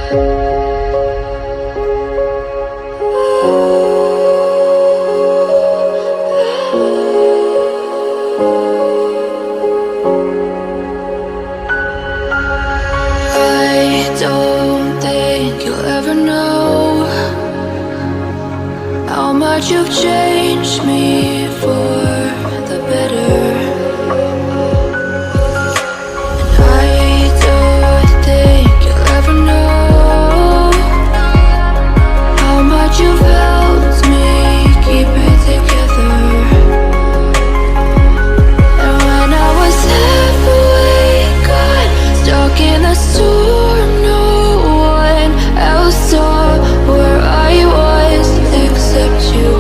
I don't think you'll ever know how much you've changed me for the better. And I don't think you'll ever know how much you've helped me keep it together. And when I was halfway gone, stuck in a storm, no one else saw where I was except you.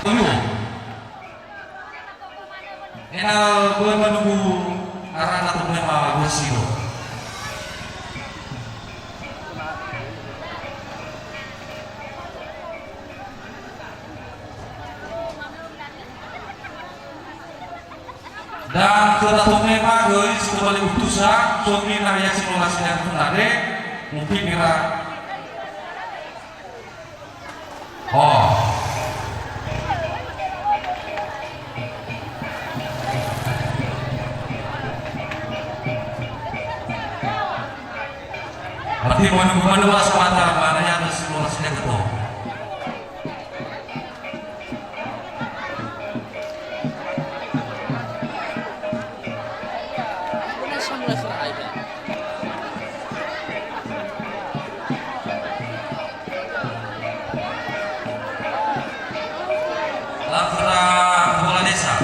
Tuyo. Enal boleh menunggu arah atau nama bersio. Dan kedatung memang guys kembali utusan suami naya simulasi yang menarik mungkin kira berarti menunggu sebentar mana yang ada simulasinya ketua. Bola desa,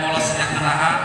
bola sejak kenahan.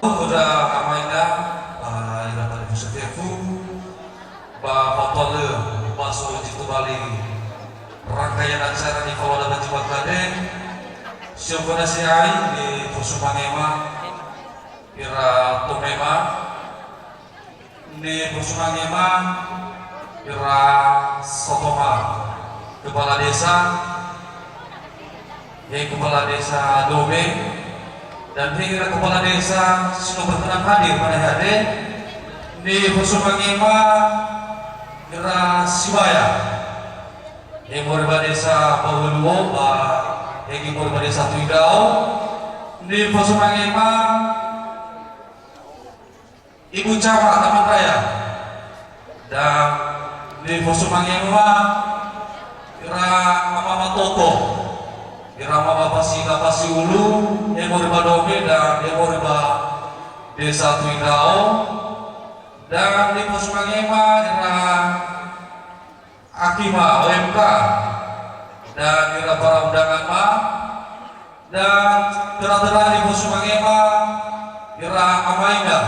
Udah amaina ila pada Yusufu ba potole baso jitu bali rangkaian acara di Kawala Bajibat Kaden siapa si ai di Pusumangema ira Tomema di Pusumangema ira Sotoma kepala desa kepala desa Dobe dan hingga kepala desa sudah berkenan hadir pada hari di Pusumangema kira Sibaya yang berbeda desa Bawuluo yang berbeda desa Tuidau di Pusumangema Ibu Camat Taman Raya dan di Pusumangema kira Mama Toko Irama Bapasi Ulu, yang berbeda Dobe dan yang berbeda desa Tuidau dan di Pusumangema ira Akima OMK dan ira para undangan ma dan tera-tera di Pusumangema ira Amaina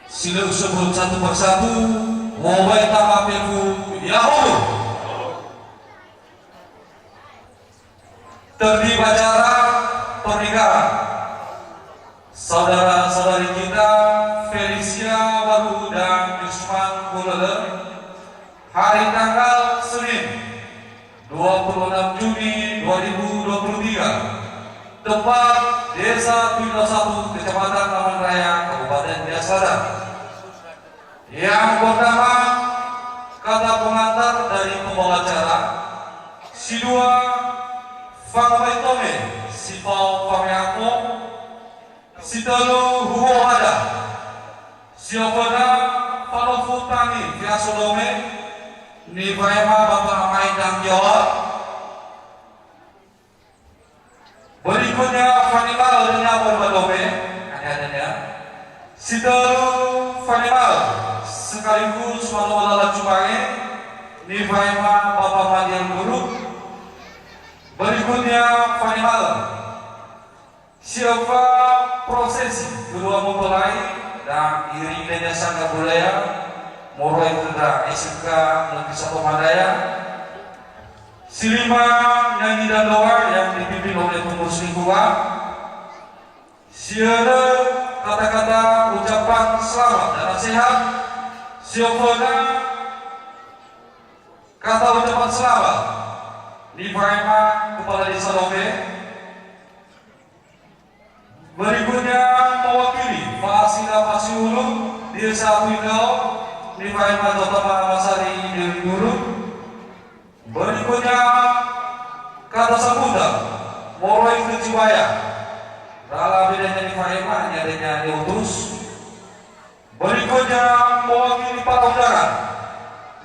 sila sebut satu persatu wawai tamapeku Yahoo terlibat acara pernikahan saudara-saudari kita Felicia Waru dan Yusman Kulele hari tanggal Senin 26 Juni 2023 tempat Desa Tuidau 1 Kecamatan Taman Raya Kabupaten Biasada. Yang pertama kata pengantar dari pembawa acara si dua Fangwai Tome, si Pau Famiako, si Telu Huo Ada, si Okoda Palofu Tani Fiasodome, ni Faema Bapak Amai dan Jawa. Berikutnya Fanimal dengan Berbadome, ada si Telu Fanimal sekaligus Walawala Cumange, ni Faema Bapak Madian Guru. Berikutnya Fanimal siapa prosesi kedua mempelai dan iring dan sangga budaya Morai Tenda SMK Negeri 1 Mandaya silima nyanyi dan doa yang dipimpin oleh pengurus lingkungan siapa kata-kata ucapan selamat dan nasihat siapa kata ucapan selamat di Faema Kepala Desa Dobe. Berikutnya mewakili Fasila Pasiulu Desa Tuidau di Faema Dotama Masari Dewi Guru. Berikutnya kata sambutan Moroi Kecibaya dalam bedanya di Faema nyadanya diutus. Berikutnya mewakili para undangan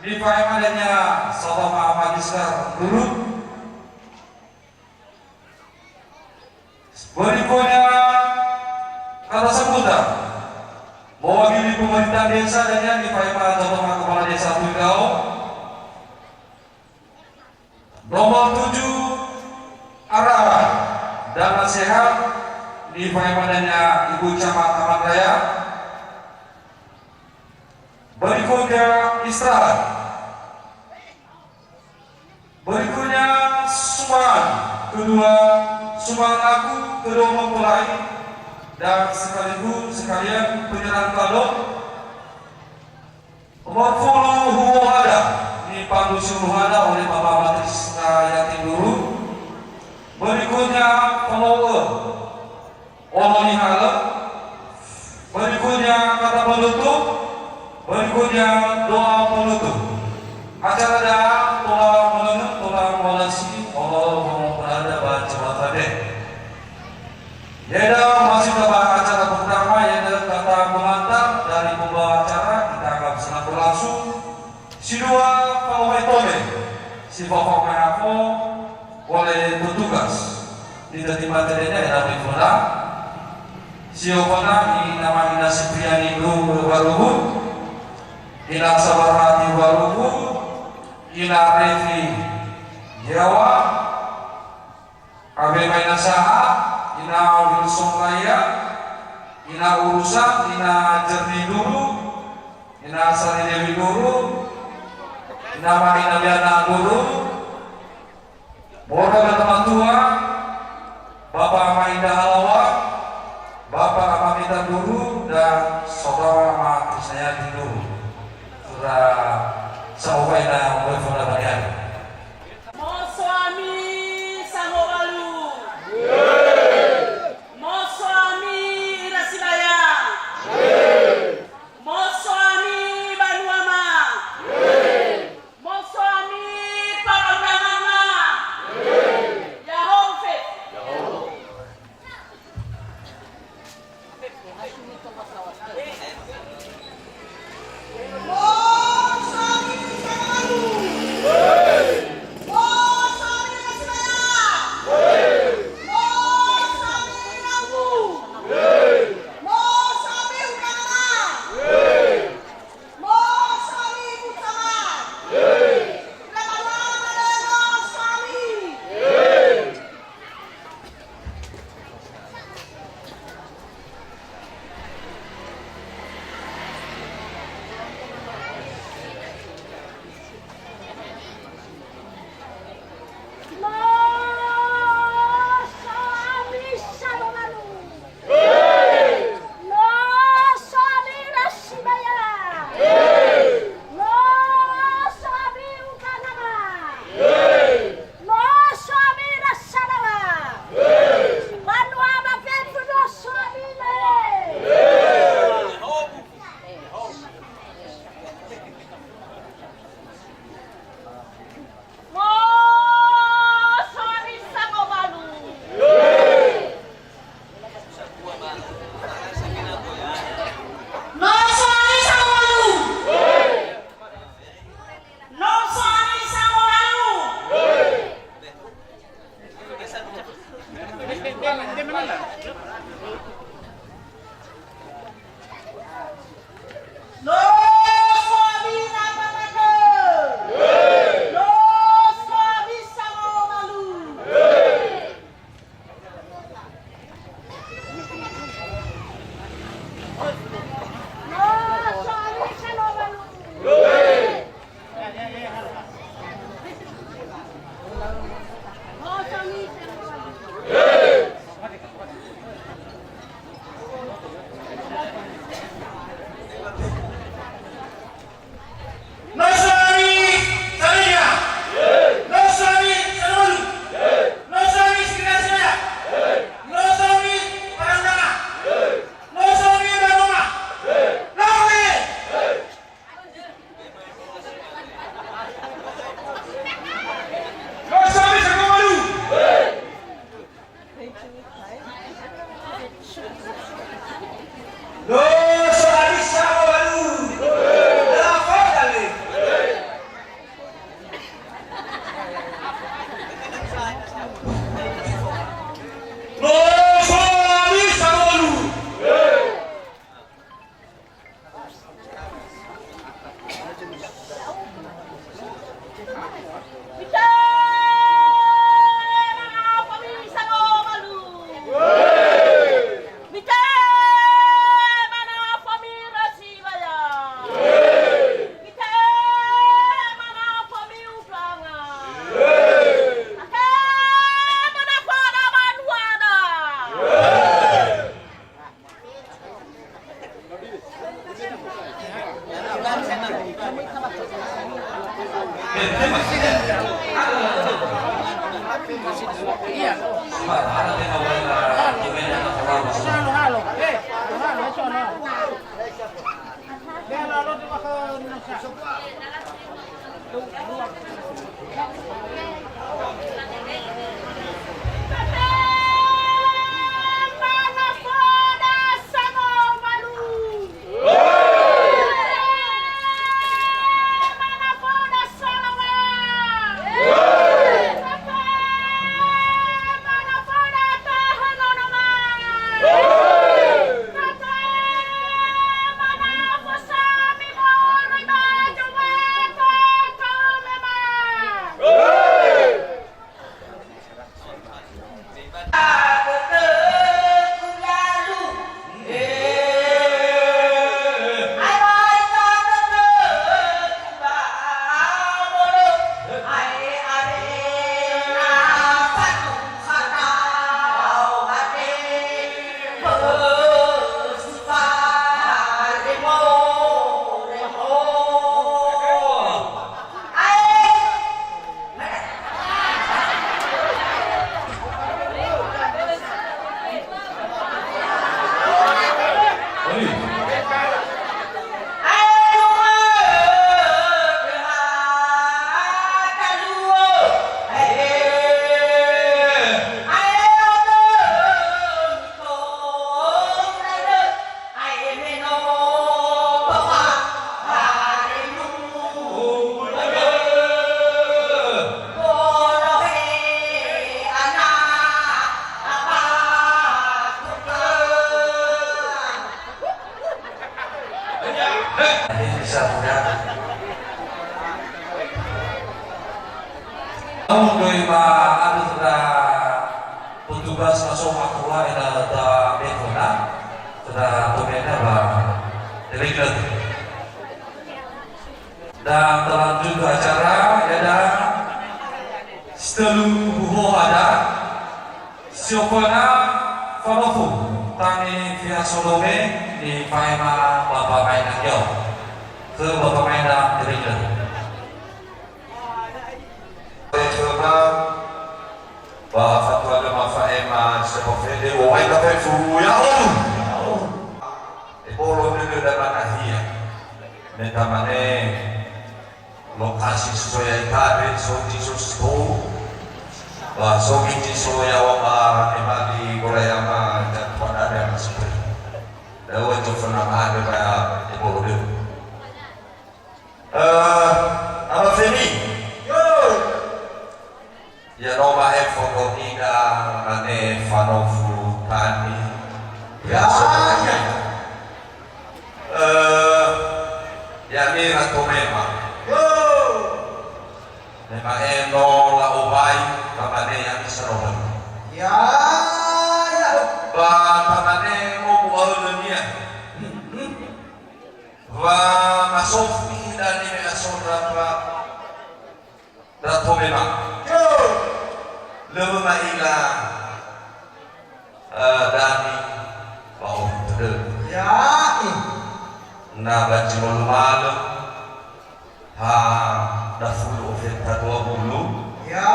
di Faema adanya Sotoma Magister Guru. Berikutnya kata sambutan mewakili pemerintah desa dan yang di Faema Sotoma Kepala Desa Tuidau. Nomor 7 arahan dan nasihat di Faema dan Ibu Camat Taman Raya. Berikutnya istirahat. Berikutnya sumbangan kedua sumbangan aku kedua mempelai dan sekalian penyerahan kado Mafulu Huwada ini pandu Huwada oleh Bapak Matrisna Yatim Dulu. Berikutnya pengelola Oloni Hala. Berikutnya kata penutup. Berikutnya doa penutup acara dan doa menutup doa molasi Allah berada baca batade. Yaitu masih dapat acara pertama yaitu kata pengantar dari pembawa acara kita akan senang berlangsung. Si dua pawai tome si bapak mengaku oleh petugas di terima tadinya ada berikutnya si opana ini nama Ina Sipriani Baruhun. ina Sabarhati Warubu, ina Revi Jawa, Abe Maina Saha, ina Wilson Laya, ina Urusan, ina Jernih Dulu, ina Sari Dewi Dulu, ina Marina Biana Dulu, Bodoh dan teman tua, Bapak Maida Halawa, Bapak Amita Dulu, dan Saudara Ahmad Krisnayadi Dulu. Sudah sampai dan berfungsi bagian. Mo Swami Sangobalu. Mo Swami Rasibaya. Mo Swami Banuama. Mo Swami Paramama. Yahove. Bye. ya. Untuk ada sudah petugas masuk maklumat ada betona sudah pemena delegat dan terlanjut acara ada setelah buho ada siopana falofu tani via solome di paema bapak mainan yo ke bapak mainan delegat ba fatwa le mafaema se pofede o ai ka fu ya e polo de da manahia ne tamane lokasi soya ikabe so ti so sto ba so ti so ya wa ma e mali korea ma ta pada ada masuk da wa to fana ada ba e polo de apa Femi ya nova foto ida ane fanofu tani ya sebenarnya ya mira tomema nema eno la obai tamane yang seroban ya ba tamane mo bual dunia ba masofi ida ni me asora ba da tomema lebih maila dani bau ter ya na baca malu ha dah full oferta 20 ya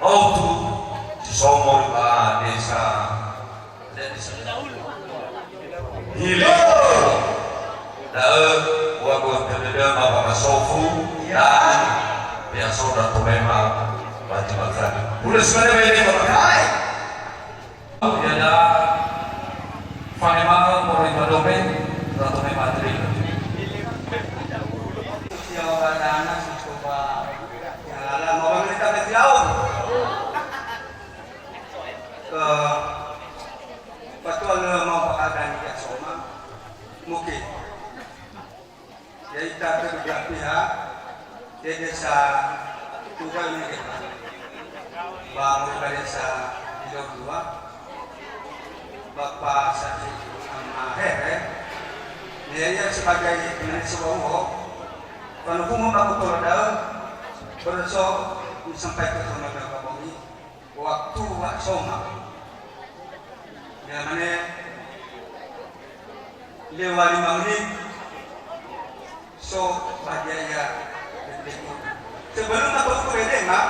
oh tu di somor desa hile dah gua terdedah apa sofu ya yang saudara tu memang wajib makan. Boleh sebenarnya ini berapa? Dia ada Fanema Morita Domen Ratu Mematri. Siapa anak coba jalan orang kita berjauh ke betul mau pakai dia sama mungkin jadi kita kedua pihak jadi sa tugas ini kita baru dari sa hidup dua bapak saksi sama dia sebagai penulis wong kalau hukum aku tolong bersok sampai ke sana kami waktu soma yang mana lewat 5 menit so bahagia sebelum aku berada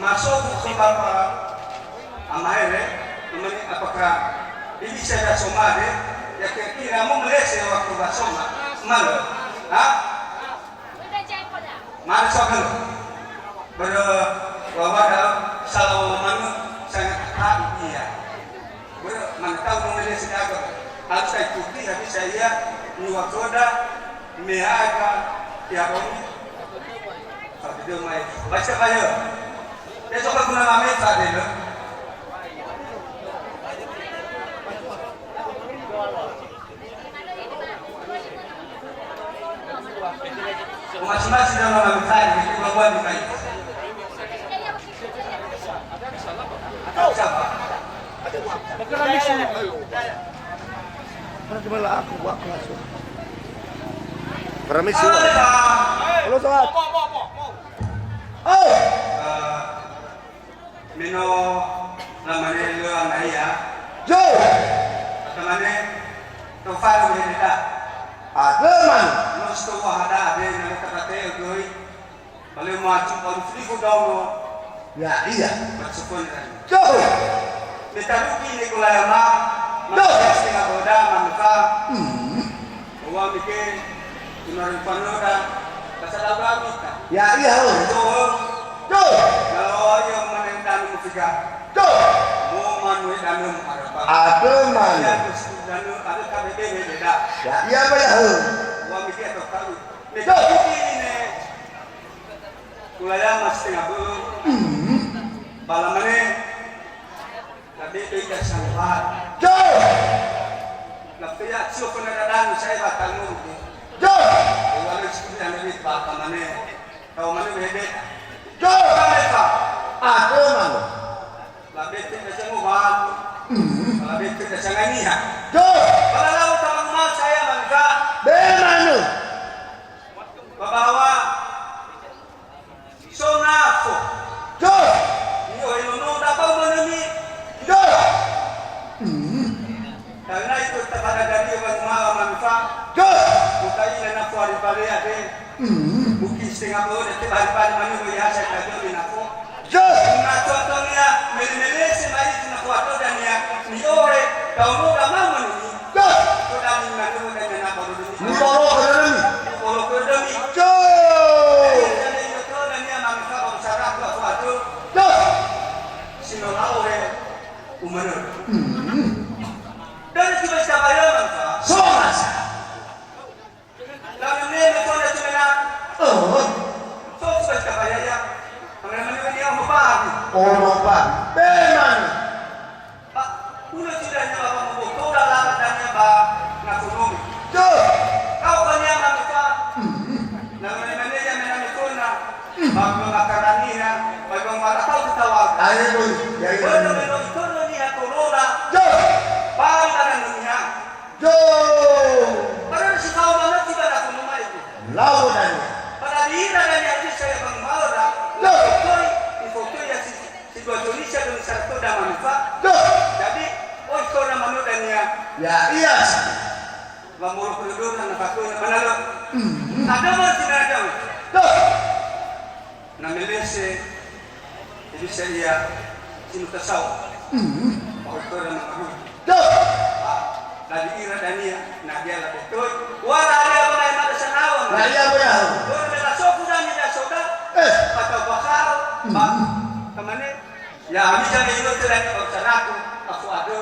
masuk ke bapak amaire ini apakah ini saya soma deh ya kira mau melihat waktu basoma malu malu sokan berwawada salau manu sangat hati ya mantau melihat sedekah harus saya ikuti tapi saya niwakoda meaga tiap orang dia main baca kaya dia coba guna nama tadi lo masing-masing dalam nama tadi itu membuat dikai siapa Bagaimana mixnya? Bagaimana aku langsung permisi. Halo sobat. Oh. Mino namanya lo anaya. Jo. Namanya Tofal Merida. Ademan. Nusto wahada ada yang kata gue. Kalau mau cukup free ko daw. Ya iya. Maksudnya. Jo. Mitaruki ni kulayama. Mas tengah boda manuka. Uang bikin kemarin panoda pasal apa kita? Ya iya. Jo. Kalau yang menentang musika. Jo. Mau manuin danum apa? Ademan. Ya danum ada KBB beda. Ya iya apa ya? Uang bikin atau kau? Mitaruki ni kulayama setengah boda. Balamane tapi itu tidak sangat. Jo. Tapi ya sio kuna dadan saya bakal nunggu. Jo. Walau sekian lebih bakal mana. Kau mana beda. Jo. Mereka. Aku mana? Labet kita semua. Labet kita sangania. Jo. Kalau tahu mal saya mereka. Bemanu. Babawa. Sonafo. Jo. Iyo ino dapat menemi. Jo. Karena itu kepada dari orang manfaat. Jo. Bukai na kuari pale ade. Buki setengah tahun itu hari-hari mana biasa kerja di nafo. Jo. Na contohnya mele-mele semai na kuato dan ya niore kamu gamang menuni. Jo. Sudah minat itu dan na baru dulu. Ni bawa ke dalam ni. Kalau kedemi. Jo. Jadi itu dan ya manfaat bersara kuato. Jo. Sinolawe umur. Dari tiba siapa ya manfaat. Somas. Lalu ni metode cuma Oh. so siapa ya. Mengenai dia apa? Oh, apa? Bemanu. Pak, udah tidak nyala bambu. Kau dah lama tanya bah nakunomi. Jo. Kau kanya manusia. Namanya yang menami kona. Bagi makaraninya, bagi marakau ditawar. Ayo boy. Ya ya. Kalau menami kona ni corona, Jo. bagi tangan dunia. Jo. Padahal si kau mana tidak ada kunoma itu. Lawan ni. Pada diri dan yang di saya bang Maura. Jo. Foto ya si dua Indonesia dan satu dah manfaat. Jo. Jadi, oh kau nama mana dan ya. Ya iya. Bambu kedua dan pakai mana lo? Ada mana tidak ada? Jo. Namelese jadi saya sini tasau. Oh itu dan aku. Jo. Dari ira dania, nah dia lah betul. Wala ada apa yang ada senawan. Ya iya boy. Kalau kita sok sudah kita soda. Atau bakal. Kemana? Ya bisa itu tidak bersanaku. Aku ada.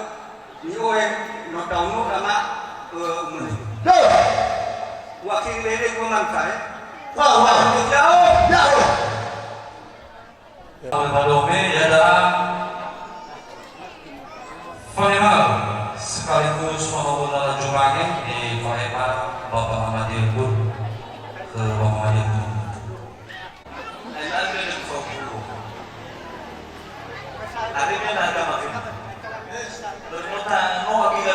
Ni oe no taunu sama umur. Jo. Wakil lele ko manfaat. Wah wah. Jauh. Jauh. Balome adalah Fahima sekaligus membawa jumlahnya di Fahima Bapak Ahmadiyah pun ke Bapak Ahmadiyah pun. Hari ini ada maafin. Ternyata mau apabila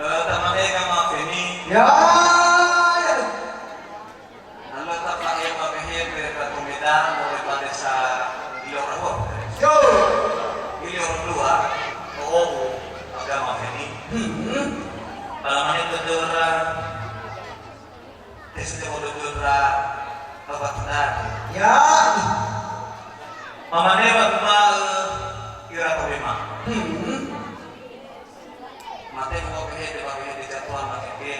teman agama ini. Ya. Anda tak pakai maafin mereka Medan mulai pada sa Ilorahor. Jo. Ilorah 2. Oh, agama ini. Palaman itu dora. Tesnya mau dora. Bapak benar. Ya. Mamane bagma kira problema. Mate mo ke jatuh mate ke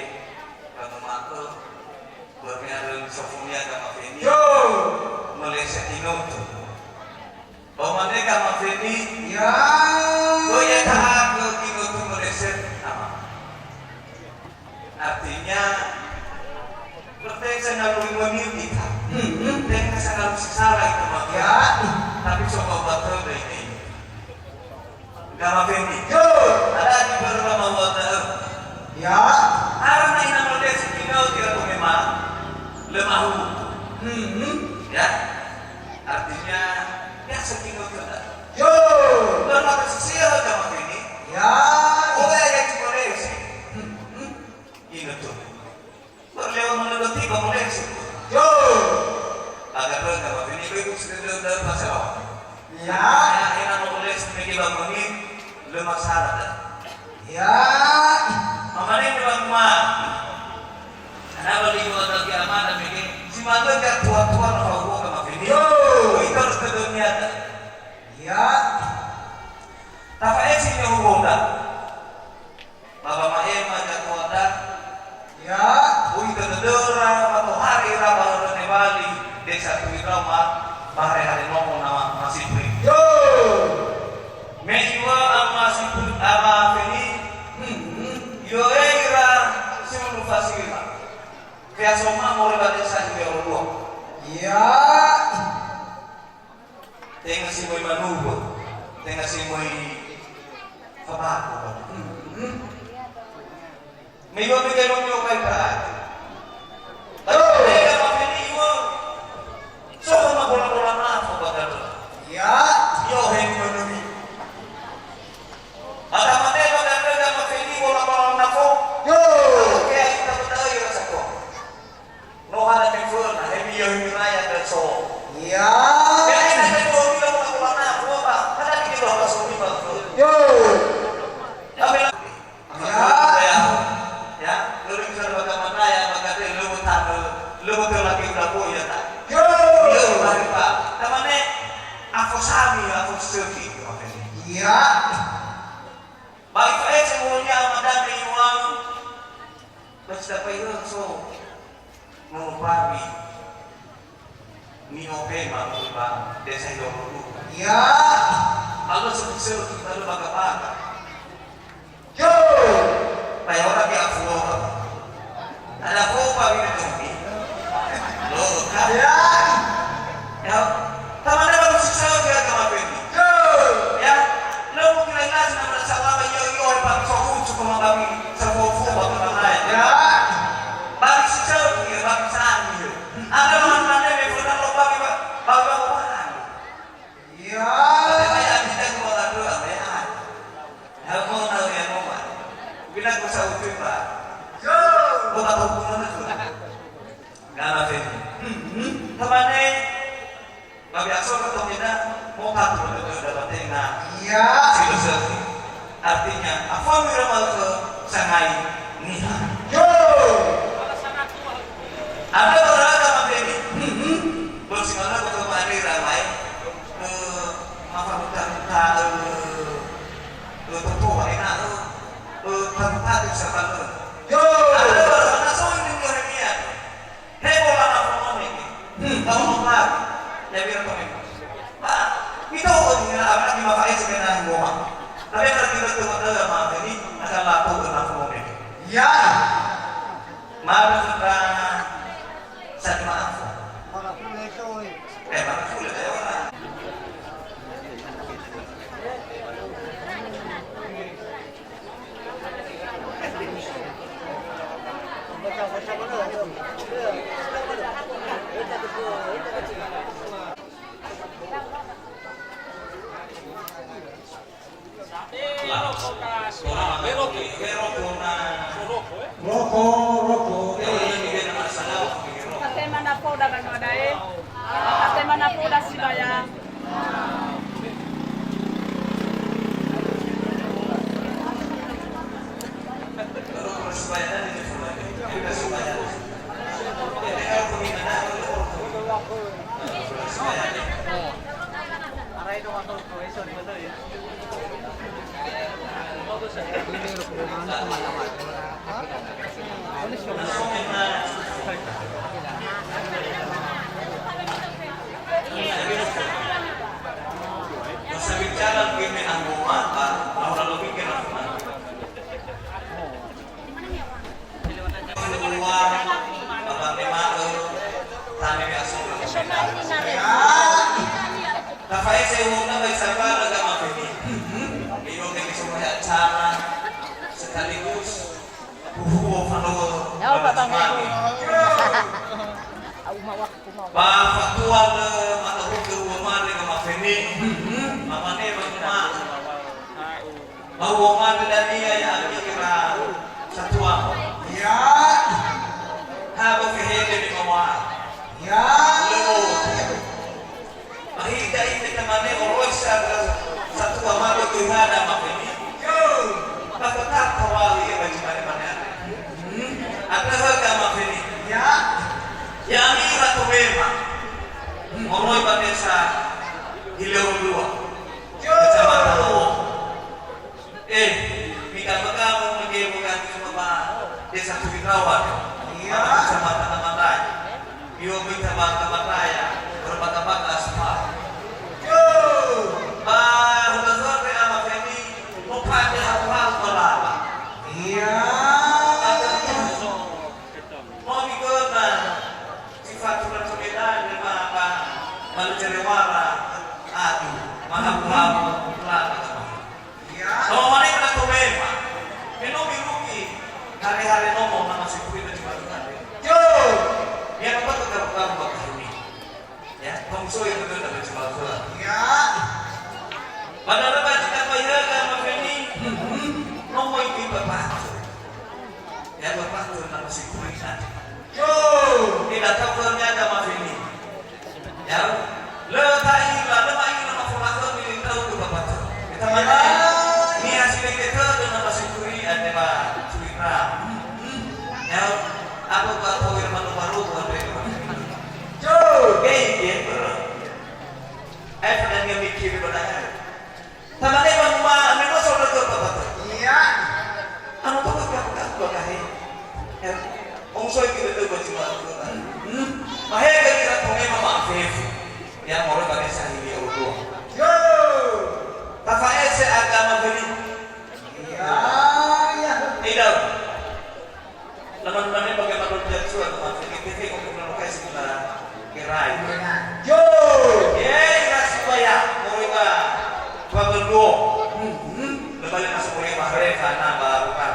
bagma ko berbicara sofumia kama feni. Jo. Malaysia inut. Mamane kama feni Ya. goya tahap ke inut Malaysia sama. Artinya bertesan lalu mengiut kita. Dengan kesalahan secara itu maka. Ya. Tapi coba batal dari ini. Gama Fendi. Jo. Ada di beberapa wadah. Ya. Karena ini namanya sekitar tidak memang lemah. Ya. Artinya ya sekitar tidak. Jo. Berapa sesial Gama Fendi? Ya. Oh ya yang boleh sih. Ini tuh. Berlewat meneliti boleh sih. Jo. Agar Gama Fendi itu sudah dalam masalah. Ya. Yang nama boleh sebagai bangunin lemah syarat. Ya. Mamane ni bangma. Ana bali ko ta ki amana mege. Si mago ka tua-tua na hawo ka mafini. Yo. Ito sa dunia ta. Ya. Ta fa esi ni huwonda. Baba maema ja tuada. Ya. Ui ta dora mato hari ra ba ne bali desa tu drama bahare hari nomo nama masih pri. Yo. Meiwa masih pri ama fini. Yo era simu fasila. Kaya soma mo rin ba sa iyo ro. Ya. Tenga si mo'y manubo, tenga si mo'y fabago. Migo bigay mo yung kay ka. Tapi ka mapili mo. So kung magulang-gulang na ako ba gano'n? Ya. Yo, hen mo numi. At ang matay maganda ka mapili mo na parang nako. Yo. Kaya kita mo tayo yung sa ko. Noha na may full na, heavy yung raya na so. Ya. Kaya kita mo bilang mo magulang na ako ba? Kada kita ba sumi ba? Yo. Kami lang. Ya. Ya, luring sa magkamataya, magkati lumot lagi udah po ya tak. Yo. Yo, mari Pak. Namanya aku sami, aku setuju. Ya. Baik saya semuanya madami uang. Basta pa yun so mengupami miope mga desa Ilocos. Ya. Kalau sebesar kita lu magkapaka. Yo. Kaya orang yang aku ada ko pa binutumi. Lo ka? Ya. Ya, tama na ba si Sao kaya kamapin? Yo. Ya, lo mo kinailas na sa sama yo pa sa kucho ko mga kami sa kufu ba ka Ya. Bagi si Sao kaya bagi sa amin. Ada mga nane may puna lo bagi ba ko ba? Ya. Kaya kita ko mga dua ya. Ako na yan mo ba? Bilang ko sa utoy ba? Yo. Buka ko na to. Ganapin. Tamane mabiakso ka to kita mo ka to dapat na Ya. filosofi. Artinya apa miramal ke sangai niha. Yo. Ada orang yang mabeni. Bersimana ko to mani ramai. Mafamutan ka to ay na tempat sa balon. Yo. Ada orang na so ini Nehemia. Hebo lang ako mo ni. Tawo mo pa. Ya biar ko ni. Pak, ito ko ni na abang ni makaay sa kanahin mo. Tapi kalau kita tunggu dalam ini akan laku dengan komen. Ya. Maaf sudah saya maaf. Maaf sudah ya orang. Roko. Katema na po da ganwadae. Katema na po da sibaya. Sa bicara kami ang bumata, ahora lo que quieran. Keluar, bapak memang tani biasa. Kapag saya umumnya baik sabar agama ini, bingung dari semua cara sekaligus buhu kalau Bapak tua le mata hukum rumah dengan mafeni, mamane rumah, mau rumah dari ya kira satu apa? Ya. Habo kehede di mawar. Ya. Mahida ini kemana orang satu amado Tuhan mafeni. Yo. Kakak kawali bagi mana-mana. Ada harga mafeni. Ya. Yang ini ratu mema. Ngomong desa Hilau dua. Yo. Kecamatan Lawo. Bika kamu menjemukan semua desa Subitrawan. Iya. Kecamatan Tamanraya. Bio minta Taman Raya berbaka-baka aspal. Yo. Udah sore sama Feni. Lupa dia hafal berapa. Iya. Mau mikirkan sifat surat-suratan dan malu cerewara. Aduh, maha-maha Iya. kalau mana kena tumema, minum rugi hari-hari musuh yang betul dari Jepara. Ya. Padahal bajikan bayaran Mafeni, ngomong itu bapak. Ya bapak tuh nama si Kurisan. Yo. Tidak tahu ternyata Mafeni. Ya, letai lah, letai nama Fulakor milih tahu tuh bapak tuh. Kita mana? Ini hasilnya kita tuh nama si Kuri ada pak Suwira. Ya, aku tak tahu yang baru buat mereka. Yo. Gitu. Dan yang mikir bertanya. Tamane bang ma, memang saudara tu apa tu? Iya. Anu tu apa kahit? Ya, ongsoy kita tu bacima tu. Mahal kali kita memang maafif. Ya, orang bagi saya ini orang. Yo. Tafael seagama beli. Iya. Ya. Tidak. Teman-teman bagaimana dia suatu maafif kita untuk melakukan sebuah kirai. Yo. Kasih bayar, mereka. Pablo, lebaran masuk oleh Bahrain karena baru kan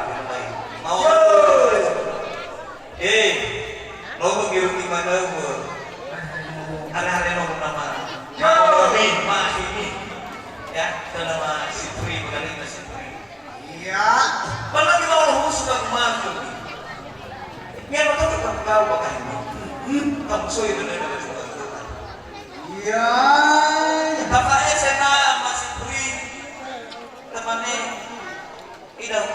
mau logo biru di mana ada hari nomor nama Mas ini ya nama Sipri mengenai Sipri Iya. pernah kita orang khusus sudah kemana yang betul kita tahu bakal ini kamu so itu dari juga Iya. bapaknya saya masih beri temannya idam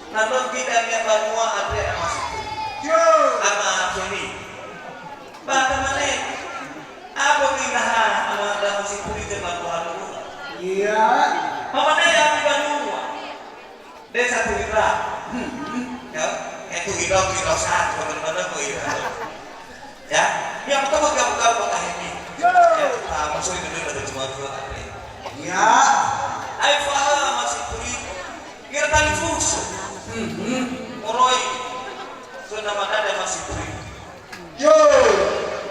namun tidak yang banua ada yang masih beri Yo. sama Joni bah temannya apa pindahan sama ada masih beri teman Tuhan dulu Iya. temannya yang di banua desa Tuwira ya itu hidau saat benar-benar ya yang pertama kamu ini Yo. musuh itu dia dari cuma dua kali. Iya. Ay faham masih beri kira tali fusu. Moroi sudah mana ada masih beri. Yo.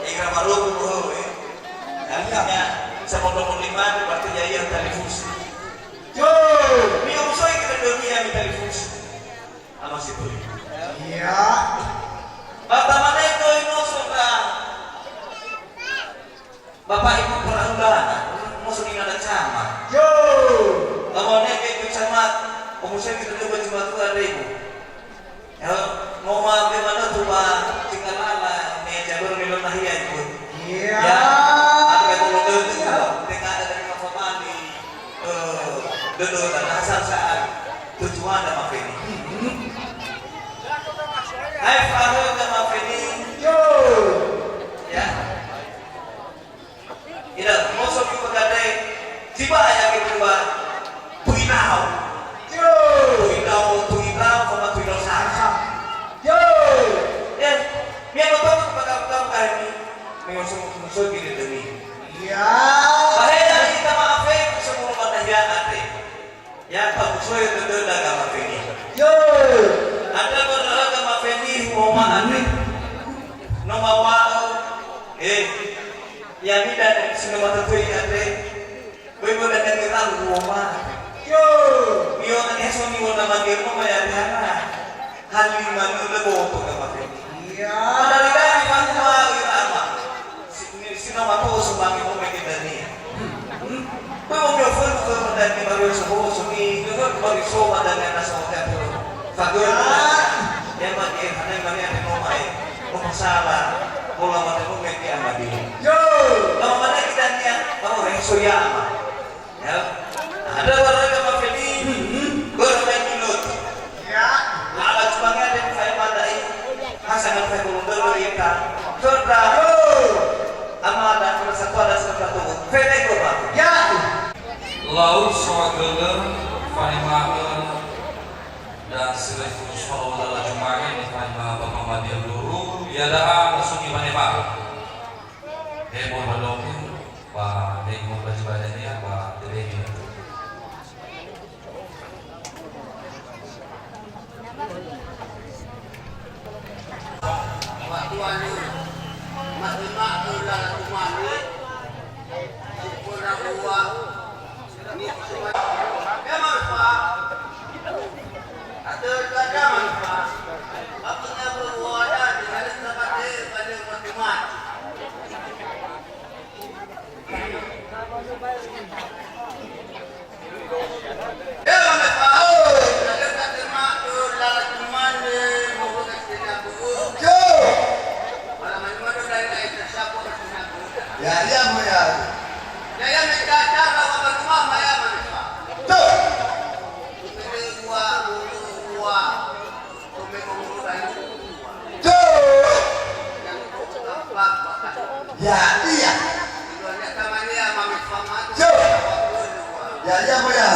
Kira baru bro. Artinya sepuluh lima berarti jaya tali fusu. Yo. Dia musuh kita dunia tali fusu. Masih beri. Iya. Pertama itu sudah Bapak Ibu peranggalan, musuh ini ada camat. Yo. Lawannya kayak camat, pemusnya kita coba cuma tuh ada ibu. Ya, mau mampir mana tuh pak? Tinggal lala, meja baru minum nahia ibu. Iya. Ya, ada yang mau duduk tengah ada dari kafe mandi, duduk dan asal saat tujuan ada maaf ini. Hai Farul dan maaf ini. Yo. Ya. Ida, musuh kita gadai tiba yang kedua tuinau. Yo. Tuinau sama tuinau sah. Yo. Ya, biar betul kepada kamu ini musuh gini demi. Iya. Bahaya kita maafin semua manusia nanti. Ya, pak musuh itu dah agama ini. Yo. Ada beragama ini mau maafin. Nama wau, yang tidak semua tertulis ada. Bagaimana dengan kita rumah? Yo. Yo kan esok ni wala magemo maya dihana. Hali manu lebo to kapatid. Iya. Padahal dari pangwa ama. Sino mato sumangi mo may kidani. Kung mo offer ko dan ni Mario sa ho so ni gud bari so madangan na sa hotel. Fagor. Yan man eh hanay man yan mo may kumasala. Mula mo mo may amadi. Yo. Lama mana kita niya, kamu resoya ama. Ya. Ada warga mafeli. Bermain minut. Iya. Alat sebagai ada saya madai hasangan saya kulundur berita sudah amada persatu ada sesuatu fede global Ya. Laut Swageler, Fanimaken, dan Selefu Swalawala Jumangen, Fanima Bapak Madial Luru, Yadaan, Suki Fanima. Hebo Balongin, Pak Dego Bajibadannya, Pak Degi. Ya moya. Jaya mencacara wa mama ya manfa. Tuh. Ya iya. Ya moya.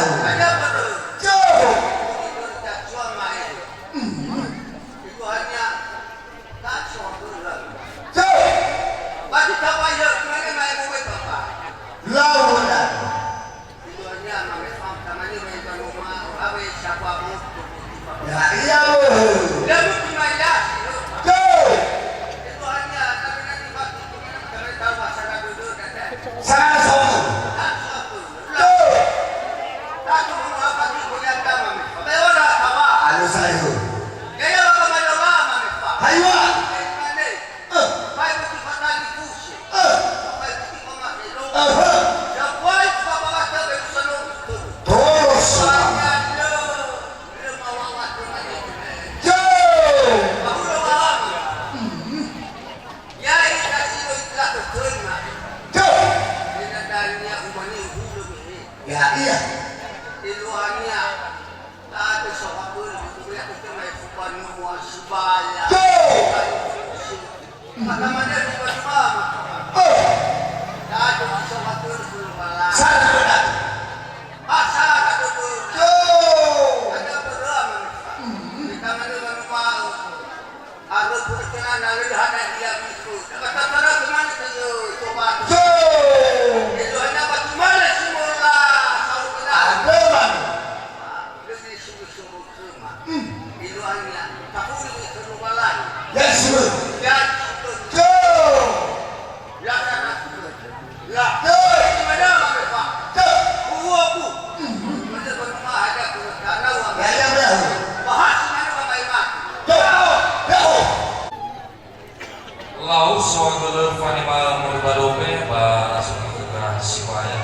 Laut sawagele fanima murbadope ba langsung ke Sibaya.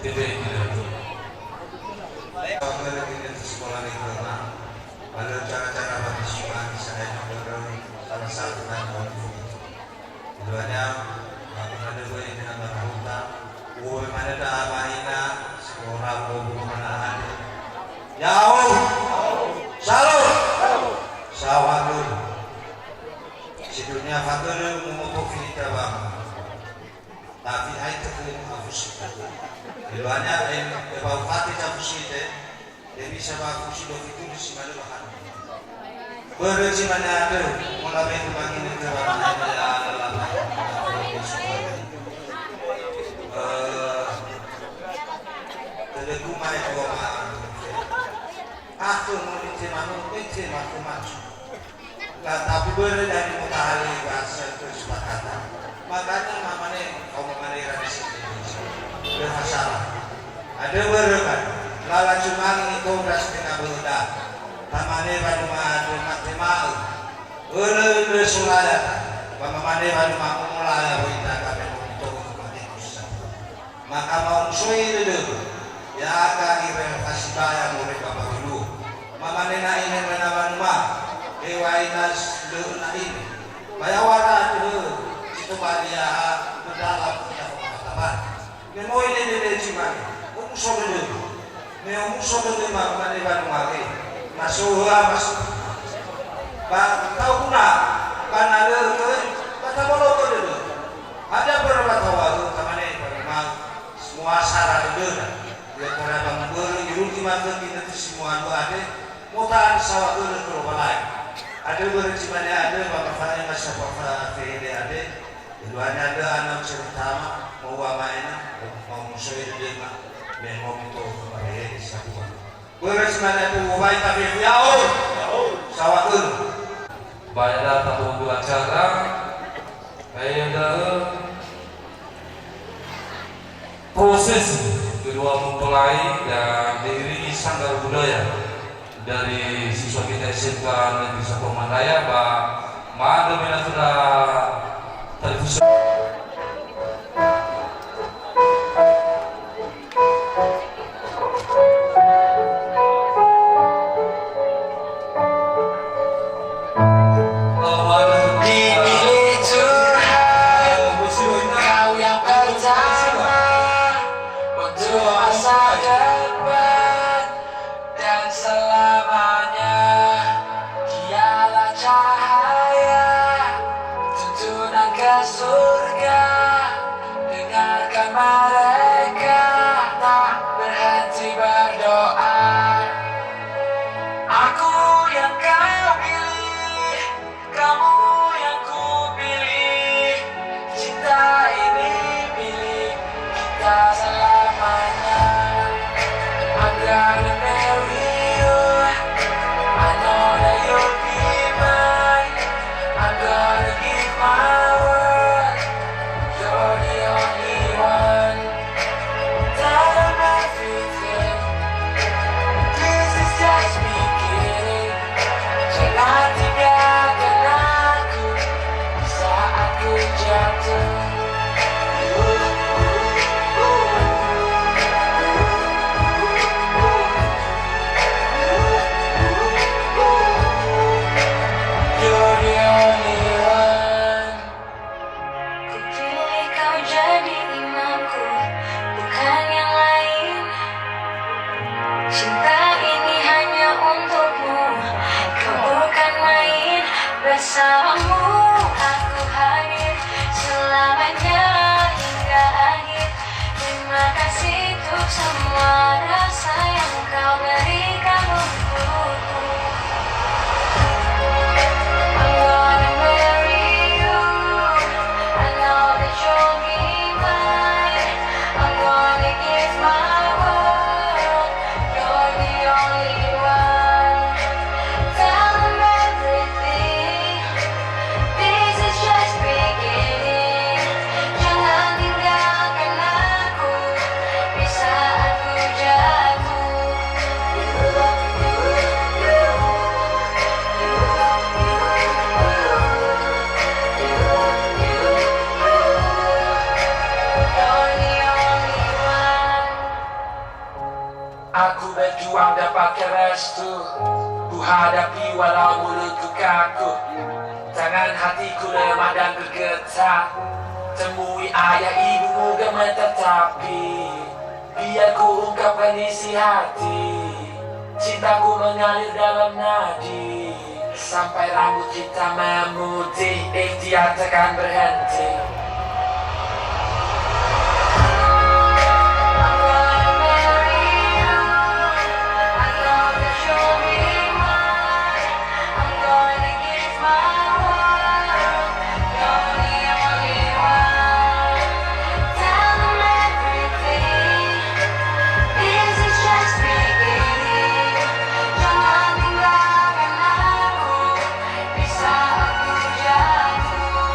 Titik itu. Sekolah negara, lalu cara-cara bagi sekolah misalnya salah satu dan keduanya aku ada gue dengan berhuta, gue mana dah mahina sekolah gue mana ada. Jauh, salut, sawalun. Sedunia fakir mengutuk kita bang, tapi hai terkini hapus. Keduanya yang kebau hati hapus kita. Dia bisa bagus hidup itu di sini bahan. Berarti mana ada mulai berbagi negara adalah terlalu banyak orang. Aku mau diterima aku maju. Tapi berada dari mutahari bahasa kesepakatan. Makanya mamane kaum manera di sini bermasalah. Ada berapa? Lala cuma itu udah setengah bulan. Tamane baru madu maksimal. Ule sulaya. Pamane baru mau mulai berita kami untuk mati. Maka mau sui dulu. Ya akan renovasi bayar mereka dulu. Mamane na ini menawan rumah. Dewainas dulu na ini. Bayawara dulu. Itu balia berdalam punya pengetahuan. Nemo ini dia cuma. Musuh dulu. Nemo musuh dulu mamane baru mati. Masulah masuk. Tahu guna. Kan ada kata bolong dulu. Ada beberapa tahu kamane memang semua syarat dulu. Dia pernah bangun di ultima kita semua ada. Mutan sawah dulu terbalai. Ada berjimane ada bapak masa bapak fede ada. Keduanya ada anak cerita mau mainan mau musuh dia dan mau itu kepada satu. Berjimane itu baik tapi jauh sawah dulu. Banyak tamu acara, ada proses kedua mempelai dan diiringi sanggar budaya dari siswa kita SMK Negeri Sakoman Raya, Pak Mada Mina sudah terfusi. bersamamu aku hadir selamanya hingga akhir. Terima kasih untuk semua rasa yang kau berikan untukku. I'm gonna marry you. I know that you'll be mine. I'm gonna give my world. You're the only one. Tell them everything. This is just beginning. Jangan tinggalkan aku di saat ku jatuh. You're the only one. Aku berjuang dapatkan restu, ku hadapi walau mulutku kaku. Tangan hatiku lemah dan bergetar. Temui ayah ibumu gemetar tapi biar ku ungkapkan isi hati. Cintaku mengalir dalam nadi sampai rambut kita memutih. Ikhtiar takkan berhenti. I'm gonna marry you. I know that you'll be mine. I'm gonna give my world. You're the only one. Tell them everything. This is just beginning. Jangan tinggalkan aku di saat ku jatuh.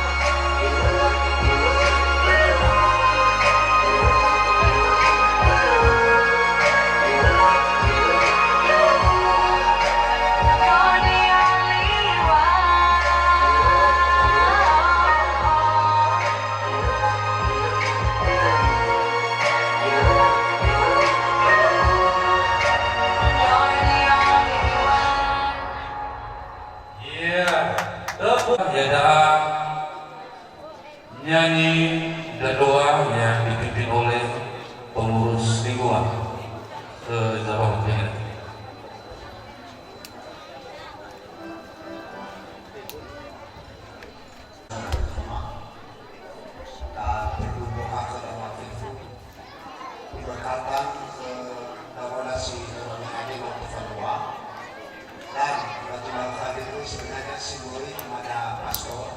You're the only one. You're the only one. Iya, tiadaan nyanyi dan doa yang dipimpin oleh pengurus lingkungan se-Jawa Tengah. Dan berdoa kepada waktu itu diberkatkan ke donasi yang hadir waktu kedua. Dan bagi waktu itu sebenarnya simboli kepada pastor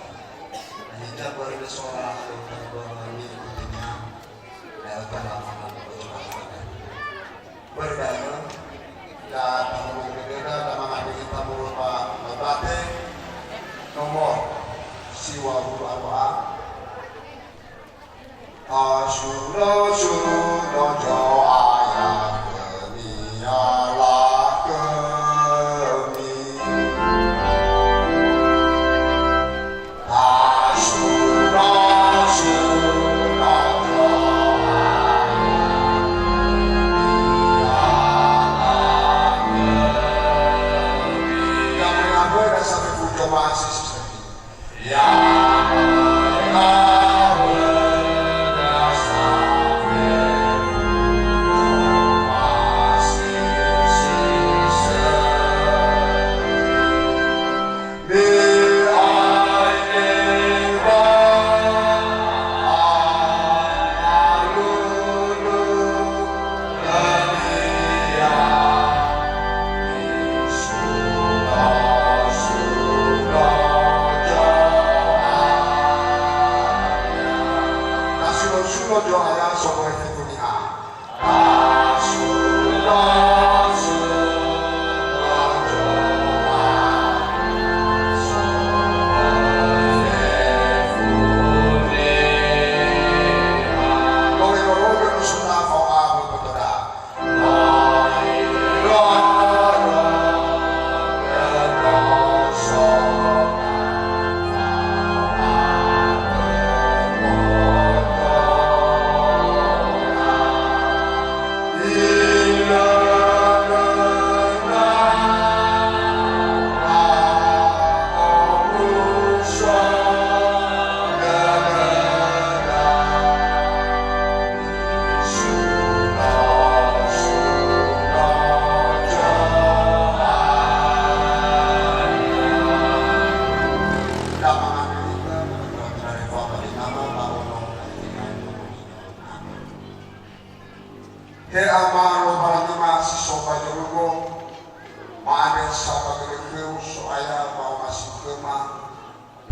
dan kita berdoa untuk mengikutinya dalam pengalaman berbeda dan berbeda dalam menghadiri tamu Pak Bupati nomor Siwa Guru Arwa Asyura syura jaya kemialah kemi Asyura syura jaya kemialah kemi Yang mengambil dan sampai puja masih seperti Surah He amaro barangima si sopa jorugo maade sapa gelekeu soaya mau masih kema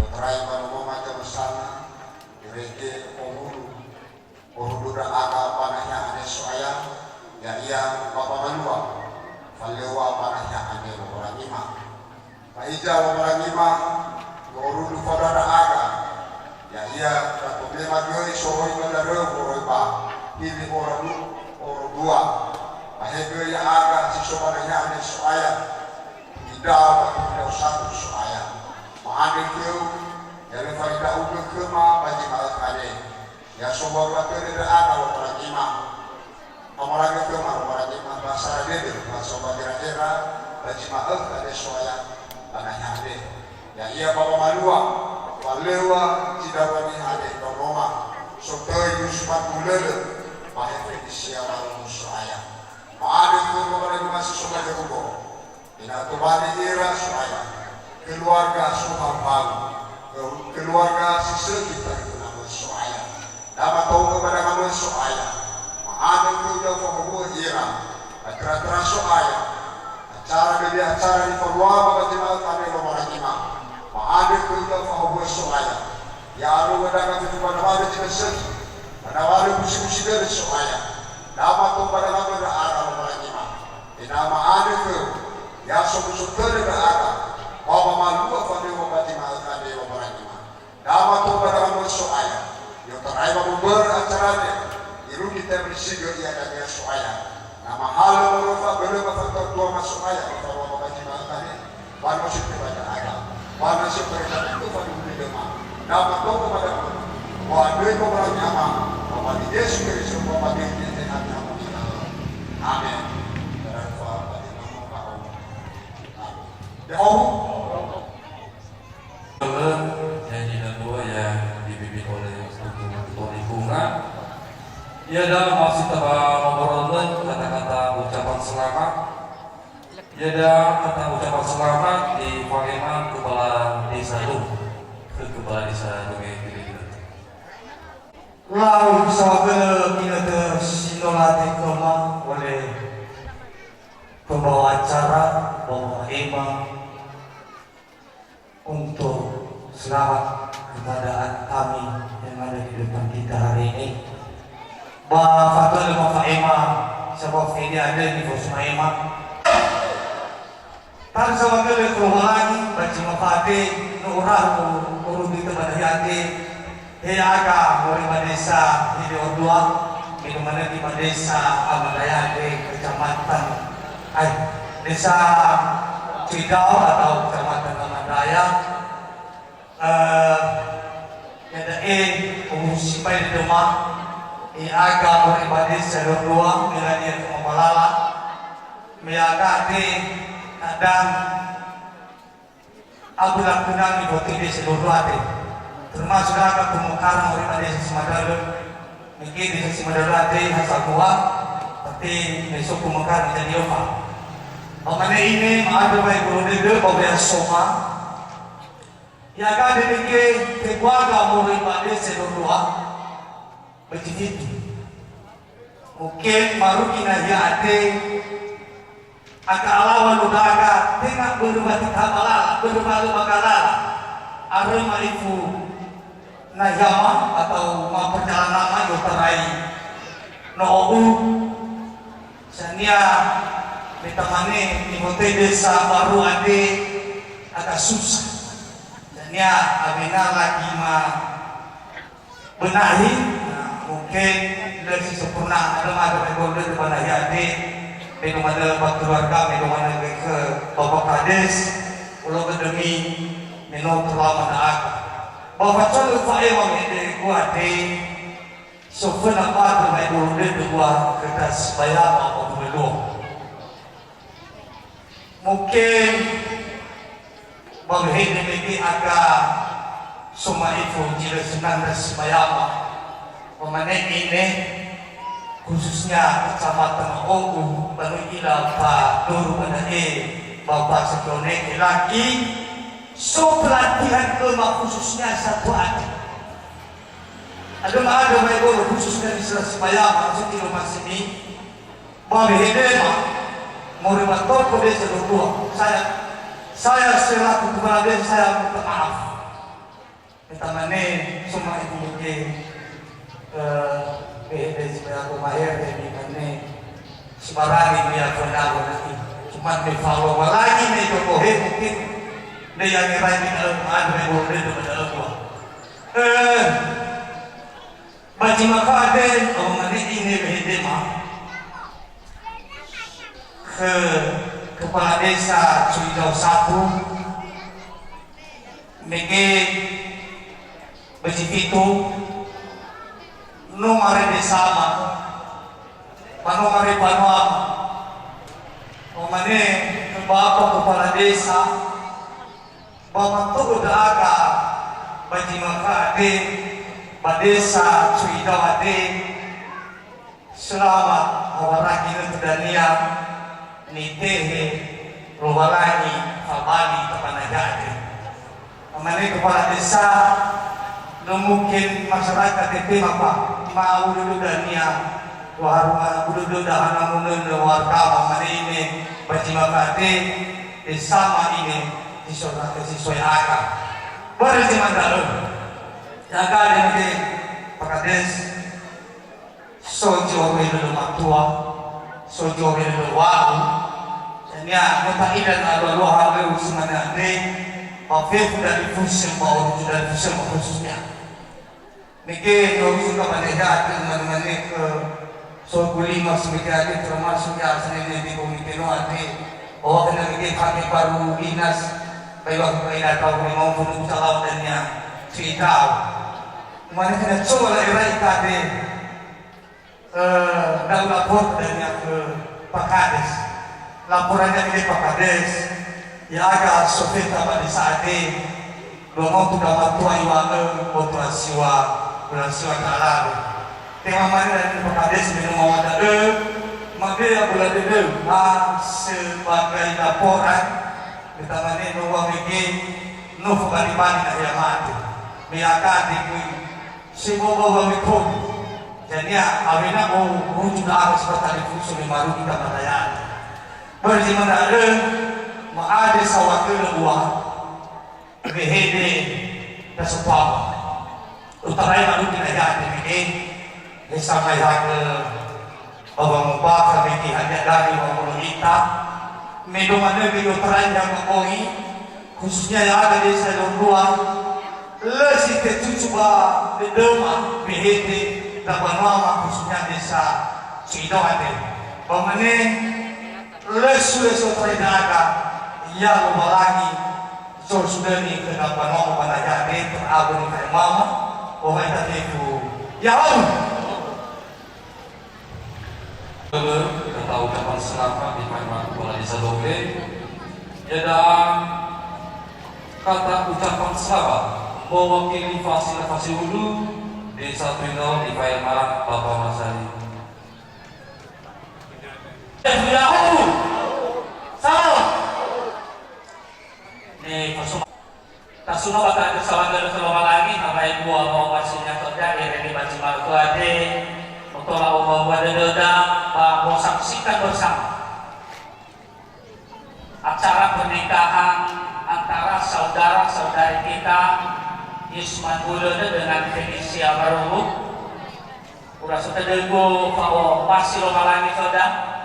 dotrai baru macam sana direge ohulu da aga panahnya ane soaya ya iya bapa manua falewa panahnya ane barangima paija barangima ohulu fadara aga ya iya problema diori sohoi badaro boroiba ini orang dua ahebe ya aga si sobaranya ane soaya tidak waktu satu soaya maane keu ya le faida udah kema baji malat kade ya sobar waktu ada aga waragima amaraga kema waragima bahasa dede bahasa badira baji malat kade soaya tanahnya ade ya iya bapa malua walewa cidawani ade domoma sotoi yusman bulele bahaya siapa soaya maade keu waragima si sobar jago ina tobani era soaya keluarga Sumampang, keluarga sisegi dari nama soaya. Nama tahu kepada nama soaya. Maada kuda fahuwa ira, acara soaya. Acara dari acara di Paluama bagaimana kami memarahima. Maada kuda fahuwa soaya. Ya aru wadaka kepada nama sisegi. Pada hari musim-musim dari soaya. Nama tahu pada nama ada memarahima. Nama ada ke, ya suku-suku dari ada. Bapa malua fane wabati malkan dewa barangima. Dama tu pada kamu soaya. Yo terai babu ber acaranya. Iru kita bersigo ia dan soaya. Nama halu merupa belum faktor dua masuk soaya. Kalau wabati malkan ini, wan masih kepada ada. Wan masih berada itu pada bumi dema. Nama tu pada kamu. Wan dua kau barangima. Bapa di Yesus Kristus bapa di Yesus nama kita. Amin. Janji kedua yang dipimpin oleh Ketua Lingkungan. Ia dalam masih ngobrolin kata-kata ucapan selamat. Ia ada kata ucapan selamat di Pakeman Kepala Desa ke Kepala Desa Lau sahaja kita tersinolati koma oleh pembawa acara, pembawa imam untuk selamat kepada kami yang ada di depan kita hari ini. Fatul Bapak Imam, sebab ini ada di Bosma Imam. Tan sama kali keluaran baca mafati nurah urut itu pada hati. Aga mulai desa di Odua, di mana di desa Amadaya di kecamatan desa Cidau atau kecamatan Amadaya. Ada municipal di rumah. Aga mulai desa Odua, milanya ke Malala, miaga di dan Abu Lakunan di Boti di seluruh hati. Termasuk agak pemekaran oleh desa Semadalun, mungkin desa Semadalun ada hasil kuat, tapi besok pemekaran menjadi apa? Bagaimana ini ada baik guru dede, bawa soma, ya kan demikian keluarga mulai pada seluruh begitu. Mungkin baru kita ada agak lawan udah agak tengah berubah balala, berubah balala, arema itu. Najama atau perjalanan nama yoterai no'u sania ditemani di hotel desa baru ade agak susah sania abena lagi benahi mungkin dari sempurna ada bergolong di mana ade dengan ada keluarga dengan ke bapak kades ulo demi minum terlama dak Bapak Colu Faimam ini kuat di sofa apa tu dulu dua kertas bayar apa belum mungkin bagi ini agak semua itu tidak senang dan bayar pemanen ini khususnya kecamatan Ogu baru ila Pak Nur pada Bapak Sekonek lagi. So pelatihan kelma khususnya satu hari. Ada baik khususnya di Selesai Bayam, maksud di rumah sini. Babi hedema muribator ko desa dua. Saya selaku kepala desa saya minta maaf. Kita mana semua ibu ke desa supaya aku mahir jadi mana sebarang dia benar nanti. Cuma di follow lagi nih Jokowi mungkin dia yang ngerai di dalam ada boleh di dalam gua. Baca maka ada orang ini hedema ke kepala desa Cuidau 1 Mege Bejipitu Numare Desama Panumare Panuama Omane ke Bapak kepala desa Bapak udah agak Baji maka ade Badesa Cuidau ade selamat awaraki nutudania nitehe robalani fabali kapanagade amane kepala desa mungkin masyarakat itu apa mau dulu dania warung dulu dahana munun warga amane ini baci makate sama ini sesuai akal berarti mandalo jaga dengan pakades sojo dulu matua sojo dulu wahu ya mutaidan adalah hal usumannya ini mafia dari fungsi mau dari fungsi khususnya mungkin kalau suka banyak teman-teman ke Sokuli masuk menjadi termasuk yang senang di komite nanti bahwa kena bikin pakai baru dinas baik atau mau bunuh salam dan yang cerita mana kena coba lagi kade dalam lapor dan yang ke Pak Kades laporannya ini Pak Kades ya agak sofit pada saat ini belum sudah waktu iwana buat siwa lalu tema mana dari Pak Kades minum mau ada maka ya bulan itu sebagai laporan kita mana nuwa bikin nufu bani-bani na ya mati miakan dikui sibobo bamikum jadi ya awina wujud apa seperti fungsi lemaru kita batayan berjiman ada maade sawakil buah behede tasupap utarai malu kita jadi begin sampai ke Babang Mubak kami hanya dari Babang kita minuman lebih utarai yang mengkoi khususnya yang ada di seluruh luar lesi kecucuba di dema behede dapat nama khususnya desa Cuidau ada bagaimana lesu terdaga ia lupa lagi sudah ni kedapat nama pada jadi terabu di mama orang tadi itu ya kita ucapan selamat di Pak Kepala Desa Doke ada kata ucapan selamat mewakili fasilitasi hulu Desa Cuidau di Payaman Bapak Masari Salam. Nih, Kasuno bakal kesalahan selama lagi, sampai buah mau masihnya terjadi di Baci Marco Ade, untuk mau buat dendam, mau saksikan bersama acara pernikahan antara saudara-saudari kita Yusman Bulono dengan Felicia Baruhu. Udah sudah dego, bahwa masih lagi saudara.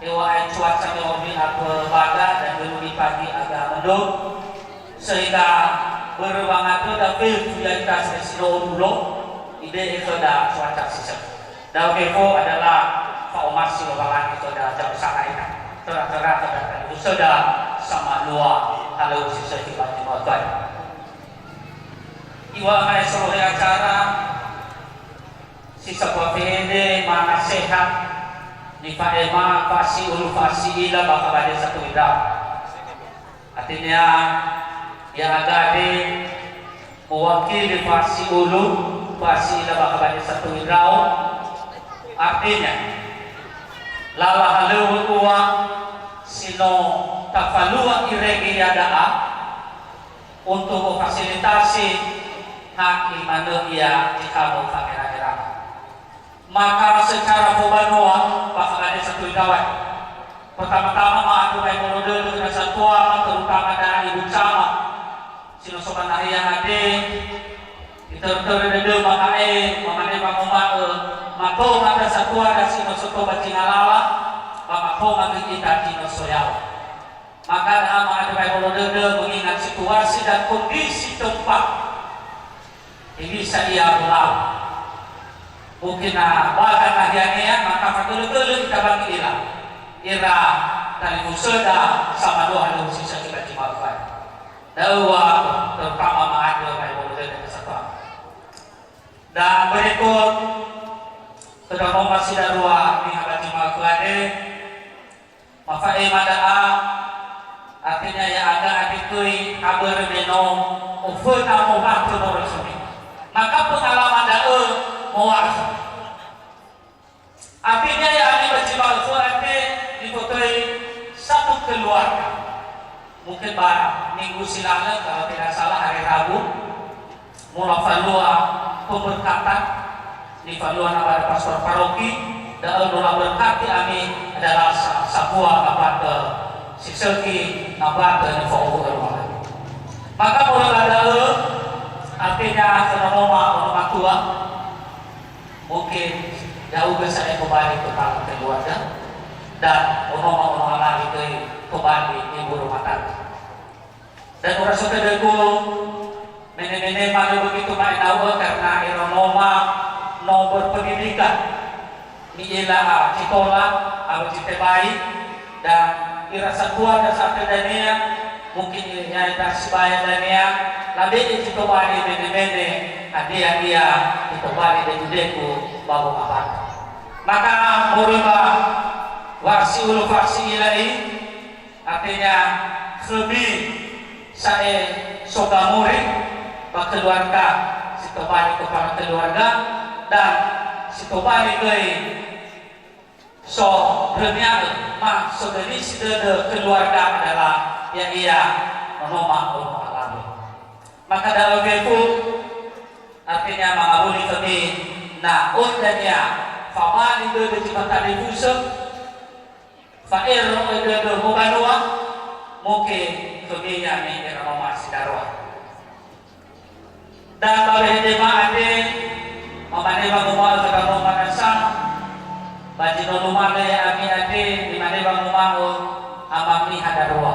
Ewa cuaca yang aku baga dan dulu di pagi agak mendung sehingga berbangat itu tapi kita sesilo dulu ide itu ada cuaca sisa. Dan kepo adalah Pak Omar Silobalan itu ada jam sana ini terang-terang itu sudah sama luar kalau sisa tiba-tiba tuan. Iwa mengenai seluruh acara sisa PPD mana sehat di Padema fasi ulu fasi ila bakal ada satu idam. Artinya yang ada di mewakili fasi ulu fasi ila bakal ada satu idam. Artinya lala halu uang sino tafalua iregi yadaa untuk memfasilitasi hak imanusia di kamu fakir-fakir. maka secara pobanua bakal ada satu gawat. Pertama-tama ma'atu baik molode dengan satuan terutama dari ibu cama sinusokan nahiyah ade kita terdedo makae mamane pangomake mako ada satuan dan sinusoto bacingalala mako ngagi kita dinosoyal. Maka ma'atu baik molode mengingat situasi dan kondisi tempat ini bisa ia ulang. Mungkin bahkan nahiannya maka fakir-fakir kita bagi ilah ira tali musada sama doa dan sisa kita dimaafkan. Dawa terutama ma'adu baik boleh dan kesatuan. Dan berikut kedua masih darua ini akan dimaafkan mafai mada'a artinya ya ada adikui kabar benom ufuna muhatu norosumi maka pengalaman da'u muwarasa artinya ya ini berjimal suatu dipotoi satu keluarga mungkin minggu silam kalau tidak salah hari Rabu mulai falua pemberkatan di falua nama pastor paroki dan mulai berkati kami adalah sebuah abad siseki abad di rumah maka mulai ada artinya rumah tua mungkin jauh besar kembali tentang keluarga dan orang-orang lagi ke kembali ibu rumah tangga. Dan orang saudaraku nenek-nenek malu begitu main tahu karena ironoma nomor pendidikan miilah sekolah atau cita baik dan irasa tua dan satu dania mungkin yang sebaya dania lalu itu kembali nenek-nenek dia itu kembali dari deku bawa apa maka merubah wasiul faksi ilai artinya lebih saya soga murid keluarga situbali kepada keluarga dan situbali ke so berniaga mak saudari sudah keluarga adalah yang ia menomah alami maka dalam itu artinya mengabuli kami nah undanya famali de cipta dibusa fa'ir de mubanua mungkin kebiya ni ramah sidarwa dan bagi jemaat mamane bangumal ke rumah nasam bagi rumah le ami ade di mana bangumal amami hadarwa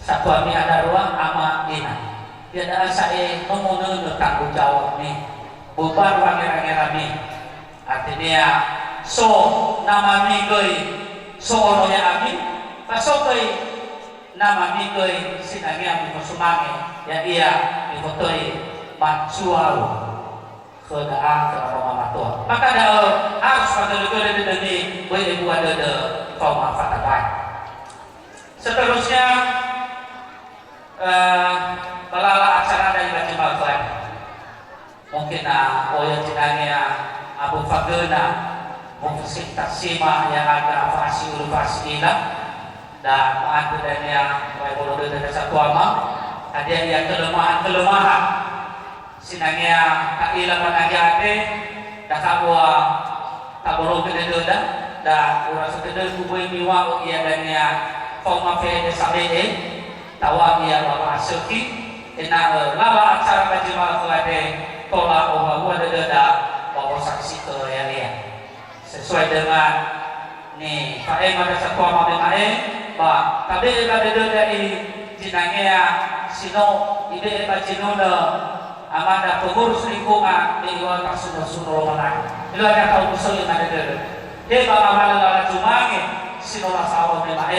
satu ami hadarwa ama ina tiada saya memono tanggung jawab ni bubar wangira-ngira ni artinya so nama mi goi so ono ya ami paso goi nama mi goi sinagi ami kosumange ya iya difotoi matsuau kedaan ke rumah matua maka dah harus pada legara demi boleh buat ada kaum afatabai seterusnya balala acara dari baca Al-Quran mungkin yang jenangnya Abu Fagena mufsik taksima yang ada fasi ulfasi ina dan maatu dan yang boleh dari satu amal ada yang kelemahan sinangnya kailah manajate dah kabua kaburo kededa dan urang sededa kubui miwa ia dan yang kaum afede sabede tawa ia bawa seki ina laba acara baca Al-Quran tolak bahwa ada bawa saksi ke yang sesuai dengan nih pakai pada satu amal dengan bah tapi ada dari jinangnya sino ide bacinoda amanda pengurus lingkungan di luar sunnah mana itu ada tahu usul yang ada dia bawa malah cumange sino lasawa memang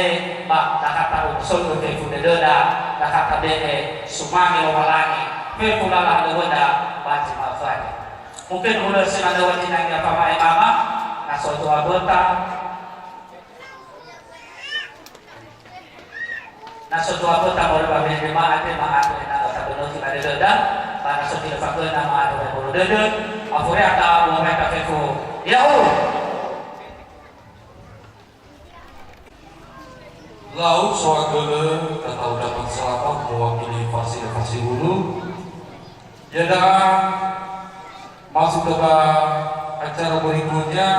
bah dah kata usul ke fundeda dah kata de sumange lomalani pula ada baca Al-Quran mungkin udah senada wajinangnya pamae mama naso tua bota naso tua bota boleh bawa jemaat na sabeno kita deda para so tidak fakir nama ada boleh deda afure ata mau mereka feko yau laut soagele kata udapan selamat mewakili fasilitasi hulu. Jadi masuk ke acara berikutnya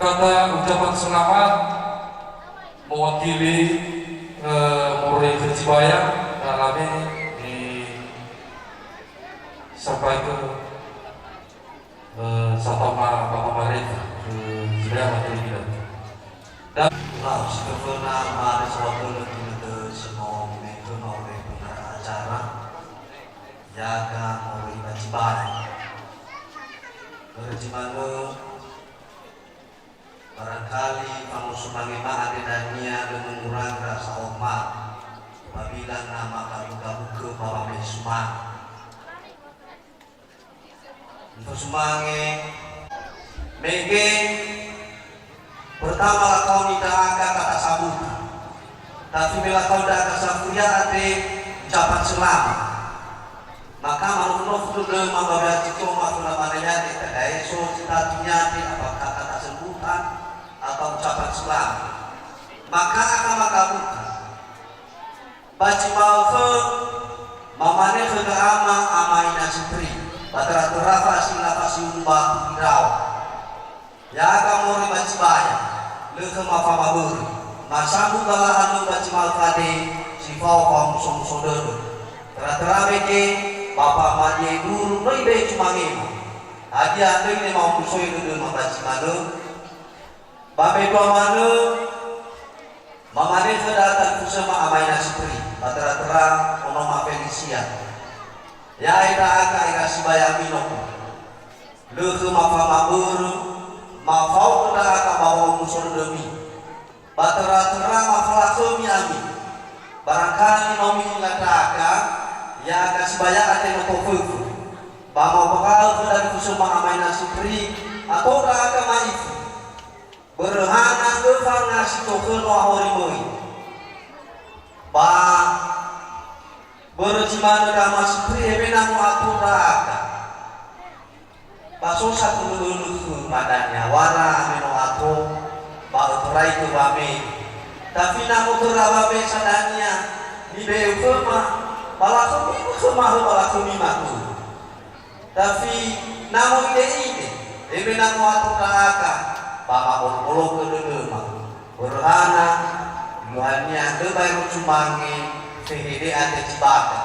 kata ucapan selamat mewakili Murid Persibaya dalam disampaikan Satama Bapak Marit sudah materi kita. Dan Lah, sebenarnya ada suatu lebih dari semua oleh acara jaga oleh Persibaya. Bagaimana barangkali kamu semangima adanya dan mengurangi rasa hormat apabila nama kamu ke Bapak Mesma untuk semangat mege pertama kau tidak akan kata sabut tapi bila kau tidak akan sabuya ada ucapan selamat maka manusia sudah membawa cikgu maksudnya mananya tidak esok cita-citanya apakah kata sebutan atau ucapan selamat maka akan makabukan baci maufe mamane kegaama amaina sipri batera-tera sila pasiumba hirau ya akan mori baci baya leke mafa mabur masabu galahan baci malkade sifau pamusong sododo tera-tera beke bapak manye duru noibe cumangema hadiah ini mau musoi dulu membaci malu babe dua mana mamane kedatang kusema amaina sipri batera-tera onoma Felicia ya ida aka ira sibaya minoko leke mafa mabur mafau kedah aka bawa musor demi batera-tera mafala kemi ami barangkali nomi lataka ya aka sibaya ate nokofufu bama bakal kedah kusema amaina sipri atau dah aka maifu berhana kefang nasi tokel wahori moi ba berjiman kama sipri ebe namu aturaka baso satu lulu padanya wara meno ato ba uturai ke bame tapi namu terababe sadanya ni beu kema balaku mimatu tapi namu ide ebe namu aturaka Bapak bolo ke dema berhana luannya lebai rucumangi fehede ade cibaka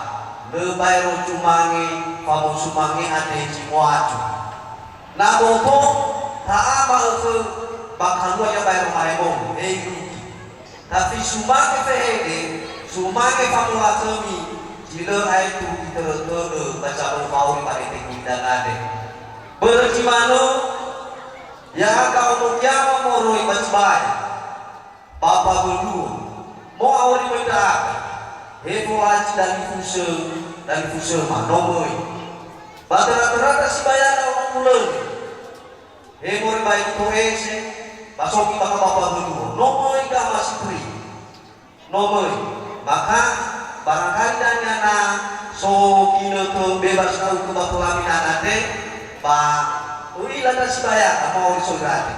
lebai rucumangi kamu sumangi ade cimuaju na bobo tak apa ke bakal lu ya bayar maemo tapi sumangi fehede sumangi famula kemi jile aitu kita baca bau pada tinggi dan ade bercimano ya kau mukiama moroi bacbai papa berdua mau awali mendak hepo aji dari fuse mah nomoi batera-tera si bayar orang mulai hepo baik toese basoki baka papa berdua nomoi ka masih pri nomoi maka barangkali danya na so kino to bebas kau ke bapa laminan ade ba uri lata sibaya apa ori sograte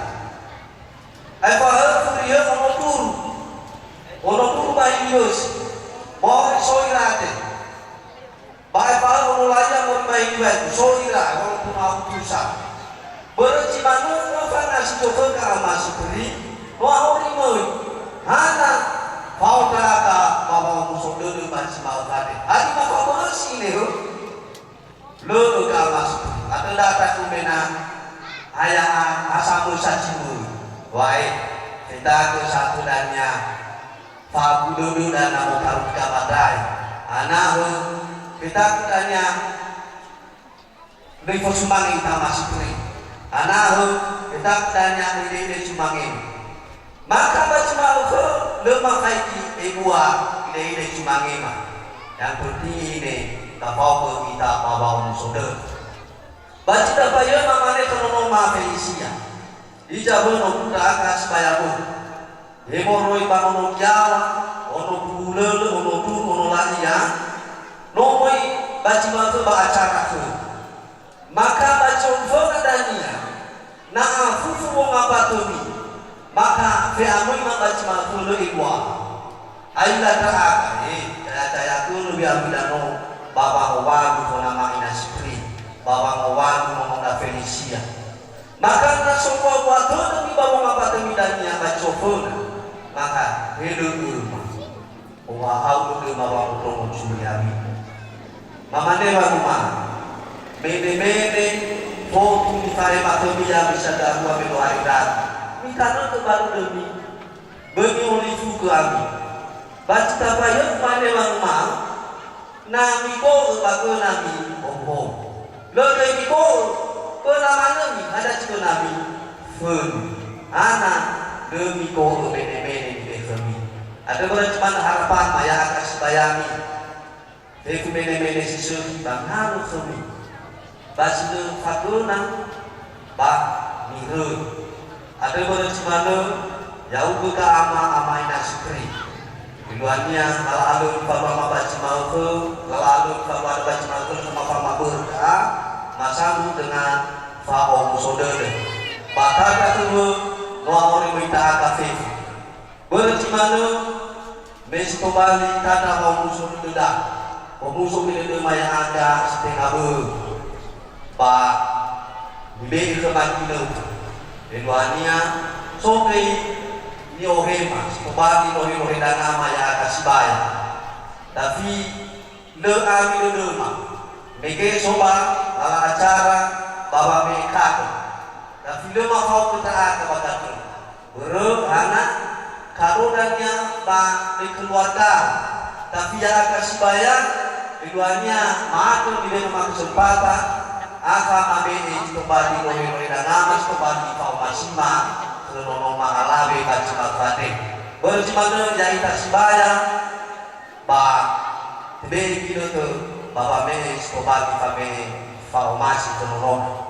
ai fa furiyo ono turu bai yos ori sograte bai fa ono laja ori bai yos sogra ono turu au tusa berci manu fa nasi joko ka masuk beri wa ori moi hana fa ka baba musuh dulu banci mau kade hari ma fa bersih ne ho lo ka masuk atau data kumena ayah asamu sajimu wae kita ke satu dannya fabu dulu dan namu taruh kabadai anak kita kudanya levo sumangi masih kering anak kita kudanya ide sumangi maka baca malu lemah kaiki ebua ide sumangi yang penting ini tapau kita bawa saudara baca dapaya mamane kono ma Felicia ijabo no kuda akas bayamu hemoroi panono jawa ono bulele ono tu ono lania nomoi baca malu ba acara ke maka baca fona dania na fufu wong apatomi maka fe amoi ma baca malu le igwa Ayulah terang, saya tu lebih ambil dano Bapak Owagu tu nama Ina Sipri, Bapak Owagu ngomong Felicia. Maka na semua buat tu demi Bapak apa temidanya bacofona. Maka hidup rumah. Wahau tu Bapak Utomo Juliami. Mama dewa rumah. Mede foto di fare matomia bisa darua melo aidan. Mikano tu baru demi. Bagi oleh juga kami. Baca tabayun pada rumah, nami ko bago nami opo. Lagi ko nama nami ada juga nami fun. Anak demi ko bene di kami. Ada orang cuma harapan maya akan sebayami. Deku bene sisu bangharu kami. Baca fakuna bak mirun. Ada orang cuma jauh buka ama ina sukri. Luannya kalau alun papa baca mau ke, kalau alun papa baca mau ke sama papa berda, masamu dengan faom saudara. Bakal ketemu dua orang minta kafe. Bercimano, mes kembali kata mau musuh tidak, musuh tidak maya ada setengah Pak diberi kematian. Luannya sokai ni ohema sebab ni dan nama yang kasih bayar tapi le ami le mah meke soba ala acara baba mereka tapi le mah kau kita kepada tu bro anak karudannya ba di keluarga tapi yang kasih bayar keduanya matur di rumah kesempatan akan ambil kembali oleh dan nama kembali kau masima Nono mahalawe kacima kate bercimano jadi tak sebaya ba tebe kilo tu baba me skobagi fame farmasi tu nono.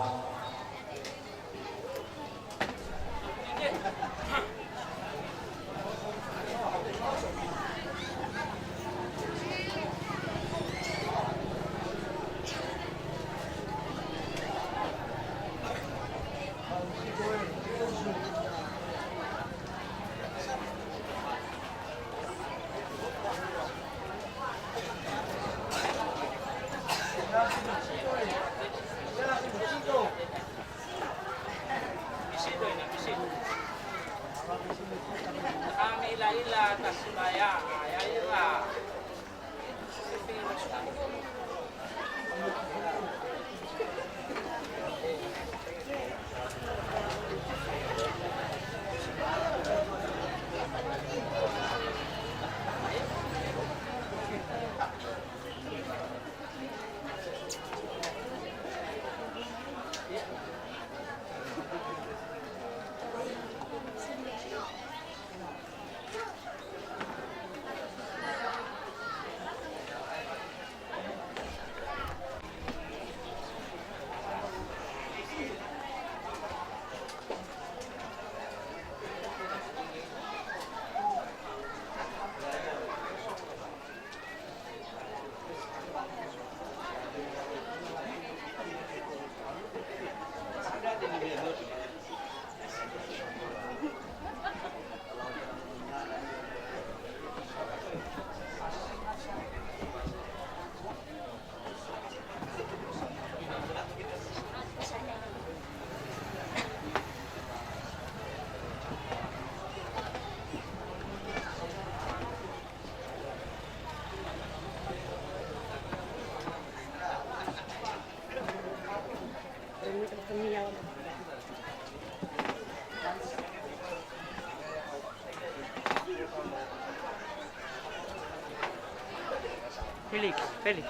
Felix.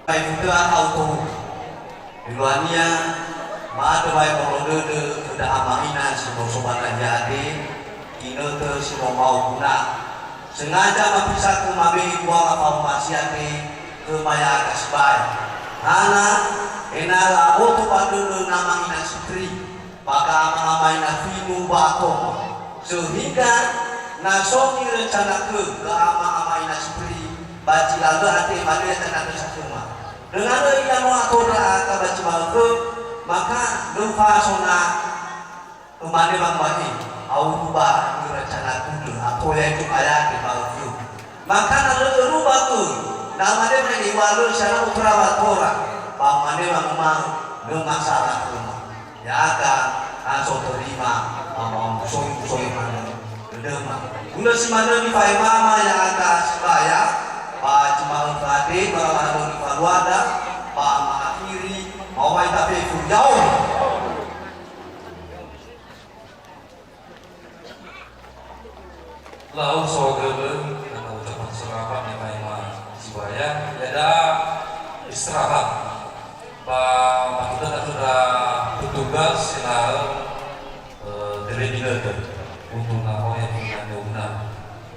Pai muda auto Iluania Mada bai molode Kuda amahina Sino sobana jadi Kino te sino mau guna Sengaja mapisah ke mabe Buang apa umasiate Ke maya kasbay Hana Enala oto padu namangina sutri Maka amang-amangina Vinu bato Sehingga Nasomi rencana ke amang-amangina sutri Baci lalu hati madia tanah kesakuma dengan ia mau atura kabaci malke maka lupa sona kemana bang bagi au rubah rencana kudu atau yang itu ayat di malke maka lalu rubah tu nama dia menjadi walu secara utra watora bang mana bang mang masalah rumah ya kan asal terima mau soy mana dedema guna si mana di pai mama yang agak sebaya Pak Cemal Fadil, Pak Mahadoni Falwada, Pak Mahakiri, Mawai Tafe Fujau. Lalu saudara dan ucapan selamat yang Maima Sibaya, ada istirahat. Pak kita sudah bertugas sinar delegator untuk namanya dengan guna.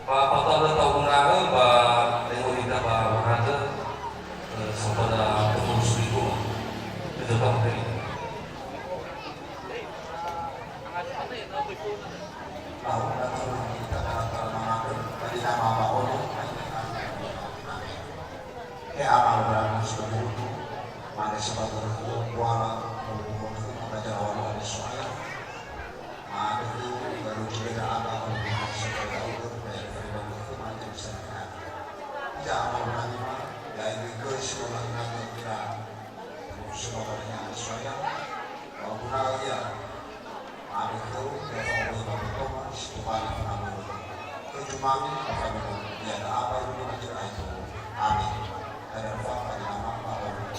Pak Patah tahu guna Pak kita berada kepada pengurus lingkungan itu tak ini. Tahu kita akan mengambil tadi nama Pak Ono. Amal berani sebagai itu, mana sebagai kuala untuk mengajar orang dari saya. Ada itu baru juga ada orang sebagai itu dari itu macam sana. Jangan berani dan juga sekolah nanti kita sekolahnya saya kalau guna ya ada itu kalau kita sekolah nama kejumangan akan dia ada apa itu nanti itu amin ada fakta di nama Allah.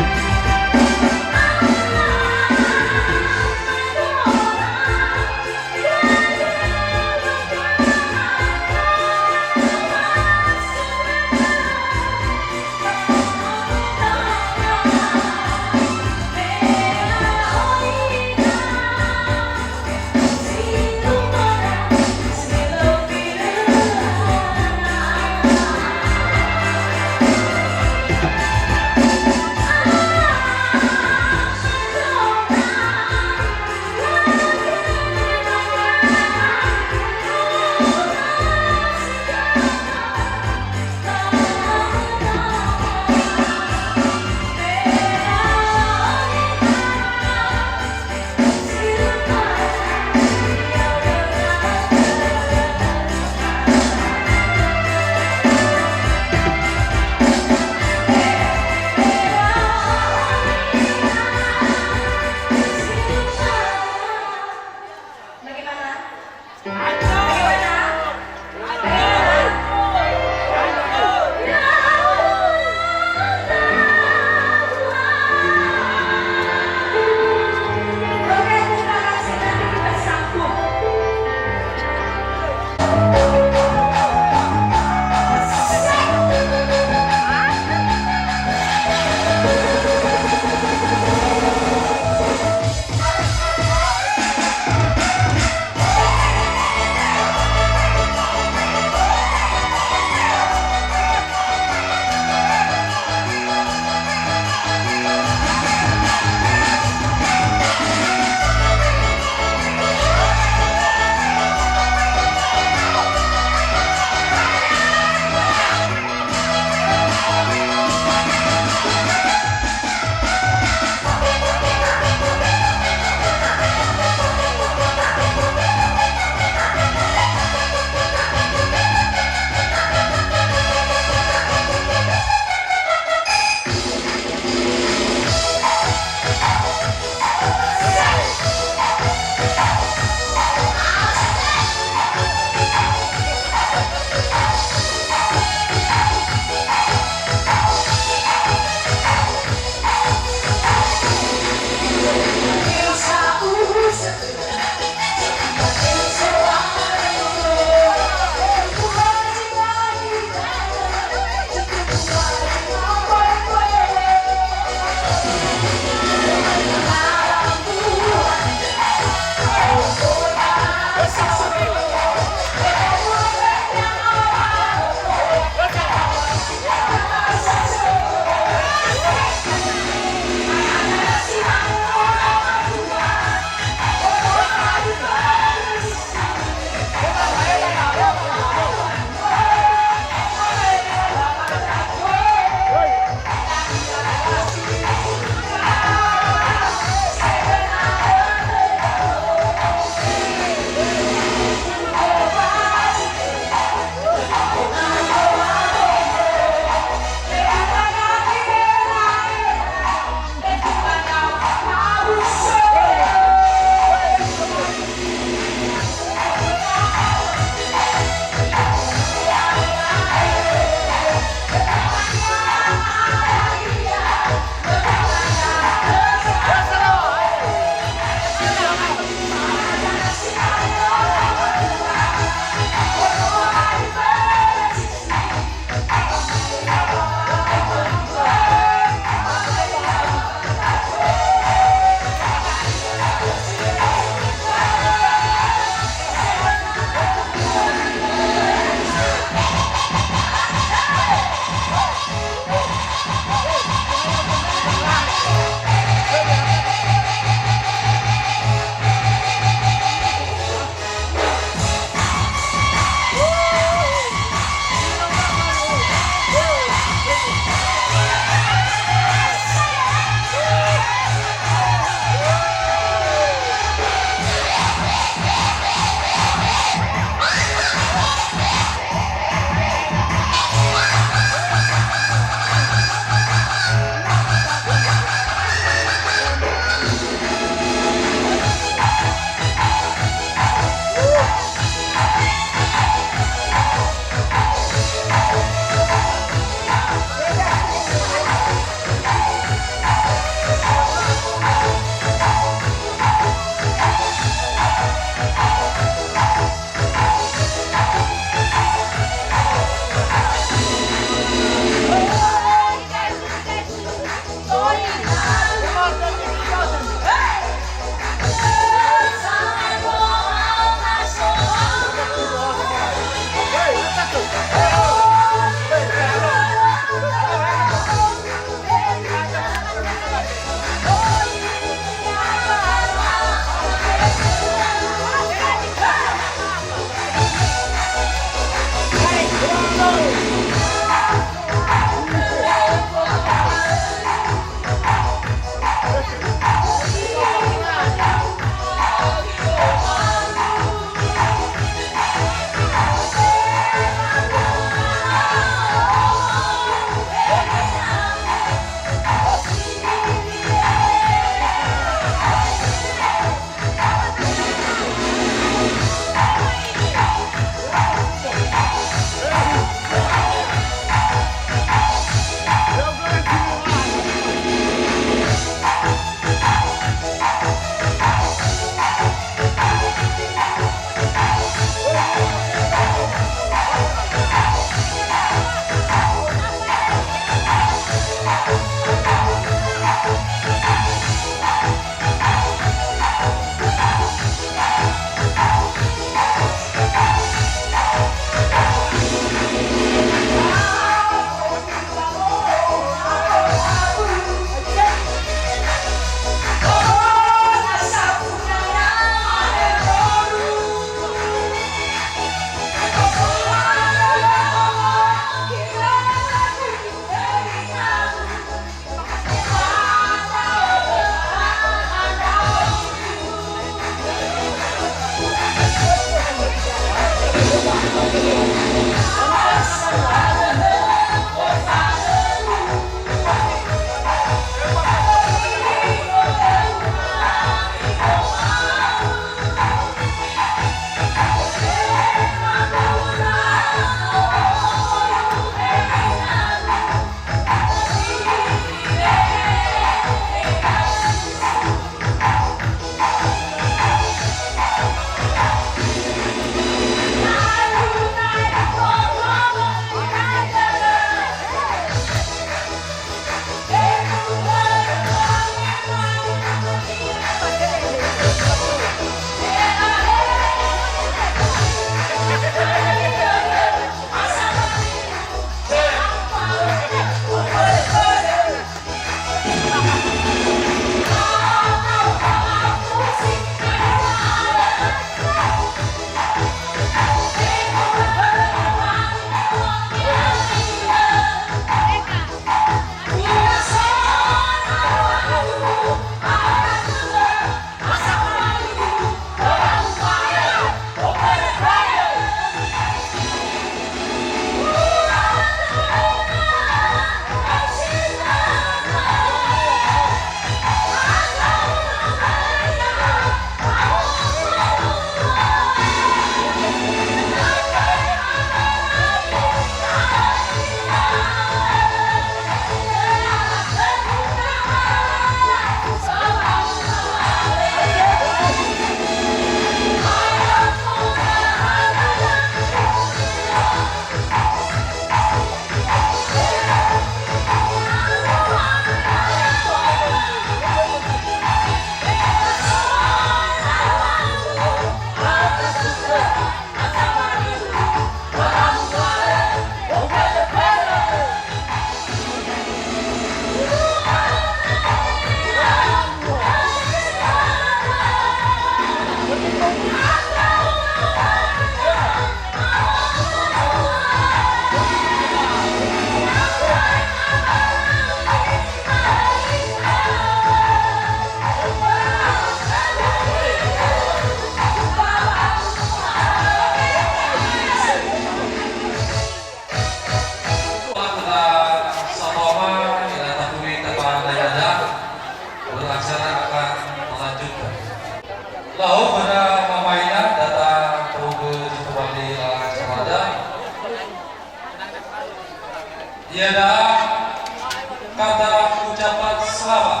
ucapan selamat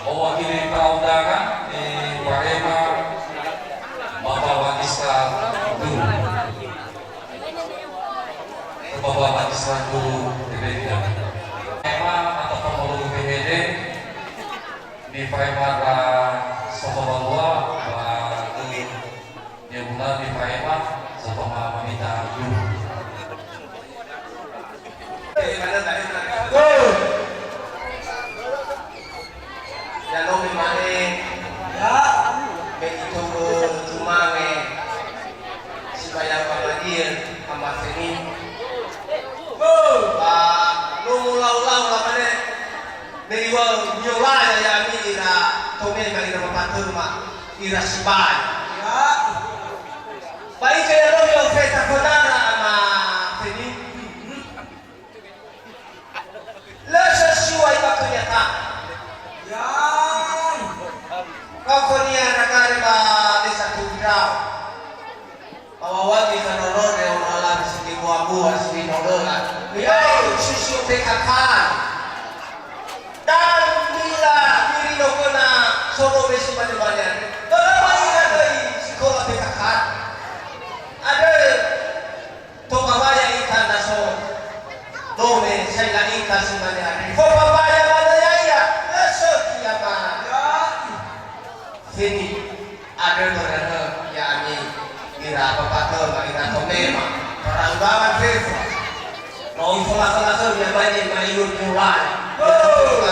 mewakili perundangan di Parema Bapak Magister Guru Bapak Magister Guru DPD Parema atau pemuluh BPD di Parema Sokobalua yang mulai di Parema Sopama meminta Guru Jangan memane ya begitu cumange supaya pamadir amat ini lu ulau-ulau lah mana dari wal nyola ya mi ira tome kali nama patur mak ira sibai ya baik kaya lo yo feta kodara ama ini la sesuai waktunya tak ya kau konia nakari ba desa Tugrau bawa wagi kanolor ya umalan sini buah-buah sini noloran ya susu pekakan dan bila diri lo kena solo besi banyak-banyak kenapa ingat dari sekolah pekakan ada tobawaya ikan naso dome saya lagi ikan sebanyak tobawaya mana ya sekian sini ada berada ya ani kira apa-apa kira tomema peranggawan FIFA mau isolah-isolah dia banyak mayur mulai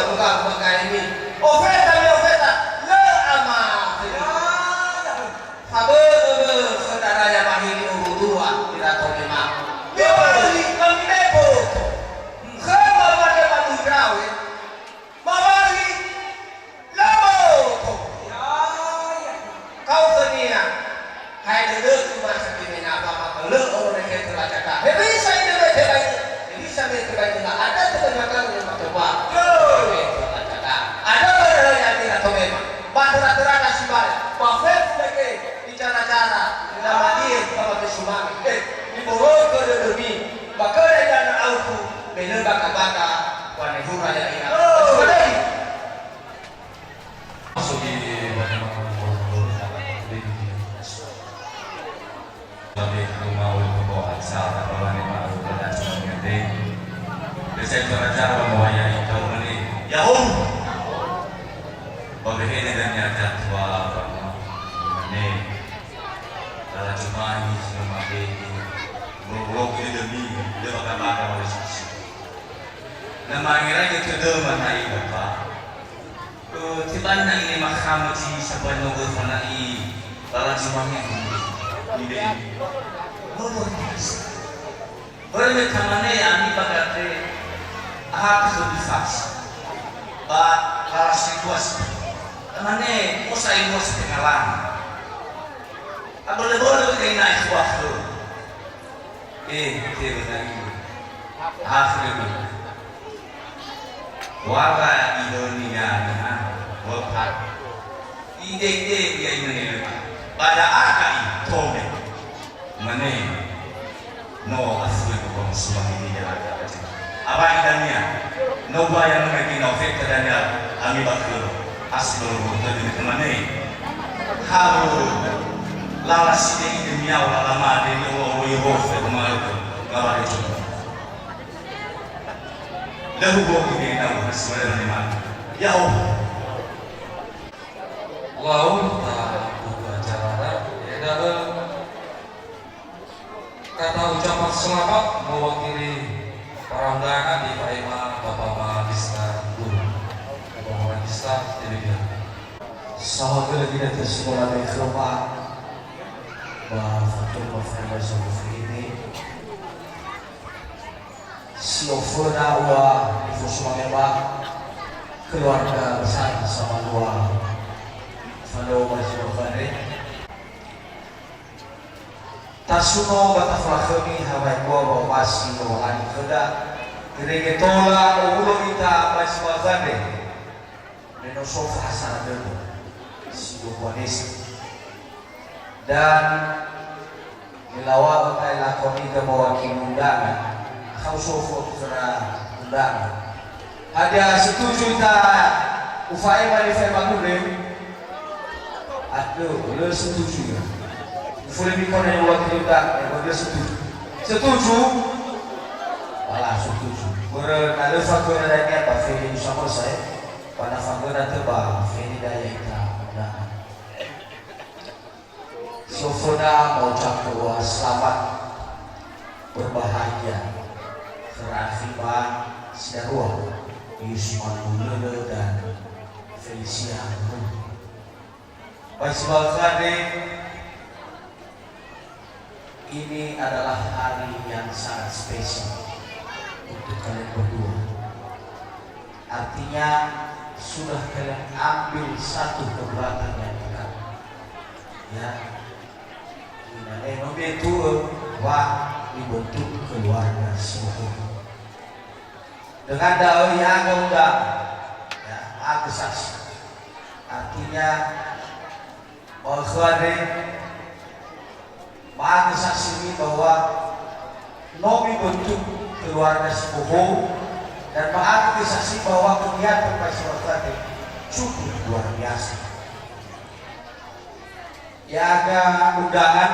bukan pakai ini ofeta le ama sabar saudara yang mahiri dua kira tomema dia balik kami nebo kema pada malu grawe mawari labo kau kenia hai dulu cuma segini apa le orang yang terlalu bisa ini bisa terbaik ada tenaga yang coba ada orang yang tidak tahu memang batu-batu kasih balik bahkan sebagai bicara-cara nama dia sama kesumaan di bawah kedemi bakal ada auku bener baka-baka wanita yang ingat sebenarnya masuk di lebih rumah untuk acara pemerintah dan sebagainya. Saya cara membayar itu ini. Ya bagaimana dengan jadwal ini? Dalam cuma ini semua ini, berulung ini demi dia bakal makan oleh sisi. Nama ngira itu demi mana ini bapak? Tiba-tiba ini makam di sebuah nunggu mana ini dalam cuma ini. Ide luar biasa. Orang kamane ani bagate hak sebisas. Ba kalau situasi kamane usai mus kenalan. Boleh kayak naik waktu. Tiba lagi. Akhirnya warga Indonesia wakat. Ide dia ini pada akai tome mane no asli ko semua ini jalan apa yang dania no bayang mereka no fekta dania ami bakul asli ko tadi mane haru lalas ini dunia ulama de no yo fe mal ngawari itu lahu bo ini tahu sebenarnya mana ya Lalu kata ucapan selamat mewakili para undangan di Parema Bapak Magister Guru Bapak Magister DPD. Sahabat kita tersekolah di Eropa, Fatul Mafreda Sofini, Siofona wa Fusmameba, keluarga besar sama dua, Fado Masjid Tasuno bataflahemi hawai gua wasi rohani keda gerege tola ulo ita masih wazande neno sofa hasan dulu sido kuanesi dan milawa kai lakoni ke mewakili undangan kau sofa kera undangan Ada setuju tak ufai malifai bagule? Aduh, lo setuju ya? Ufai mikon yang waktu itu tak, dia setuju. Setuju? Walah setuju. Kalau faktor ada ni apa? Feni sama saya. Pada faktor ada bah, Feni daya kita. Sofona mau ucap selamat berbahagia Kerafiban Sidarua Yusman Mulele dan Felicia Baik sebagai ini adalah hari yang sangat spesial untuk kalian berdua. Artinya sudah kalian ambil satu perbuatan yang dekat. Ya, ini membentuk dibentuk keluarga semua. Dengan dalil yang undang, ya, aku saksi. Artinya bahwa aku saksi ini bahwa Nomi bentuk keluarga sepupu dan aku saksi bahwa kegiatan masyarakat cukup luar biasa. Ya ada undangan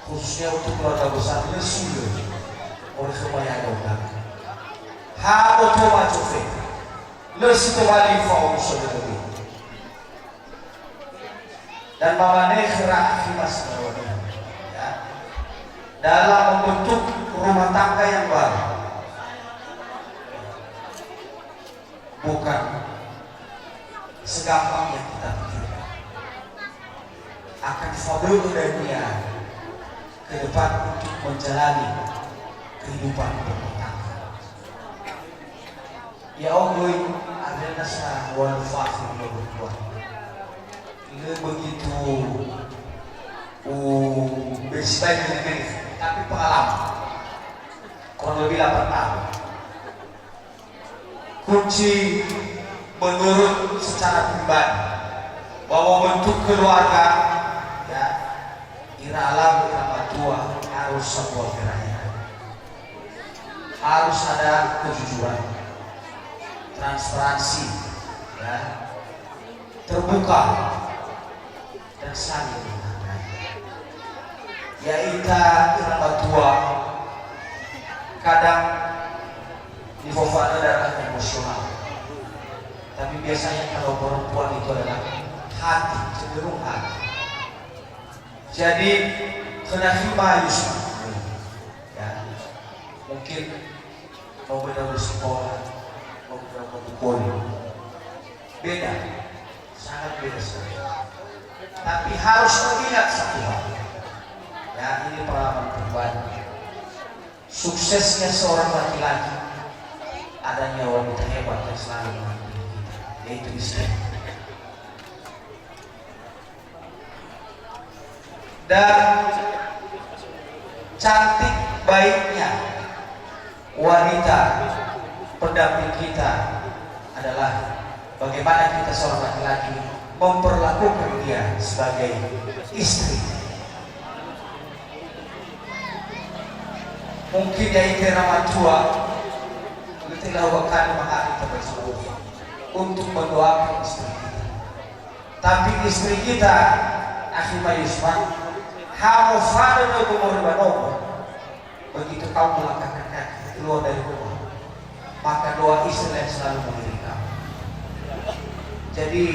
khususnya untuk keluarga besar Lesulo oleh semua yang ada undangan. Ha otoma cofe Lesulo wali fau saudara dan mamane khira khimas ya, dalam membentuk rumah tangga yang baru bukan segampang yang kita pikirkan. Akan fabel dunia ke depan untuk menjalani kehidupan rumah tangga. Ya Allah, ada nasa wal fakir berbuat. Ini begitu bersebaik dengan tapi pengalaman kurang lebih 8 tahun. Kunci menurut secara pribadi bahwa bentuk keluarga ya ira alam irama tua harus sebuah kerajaan, harus ada kejujuran, transparansi, ya, terbuka dan saling menghargai. Ya ita irama tua kadang difofana darah emosional, tapi biasanya kalau perempuan itu adalah hati, cenderung hati. Jadi kena hima Yusuf ya, mungkin mau benar bersekolah, mau benar berkuliah, beda, sangat beda sekali. Tapi harus mengingat satu hal, ya ini pengalaman pribadi. Suksesnya seorang laki-laki adanya wanita hebat yang selalu mendampingi kita, yaitu istri. Dan cantik baiknya wanita pendamping kita adalah bagaimana kita seorang laki-laki memperlakukan dia sebagai istri. Mungkin dari nama tua kita lakukan menghari tersebut untuk mendoakan istri kita. Tapi istri kita akhirnya Yusman harus ada berkorban. Begitu kau melangkahkan kaki keluar dari rumah, maka doa istri yang selalu mengiringi kamu. Jadi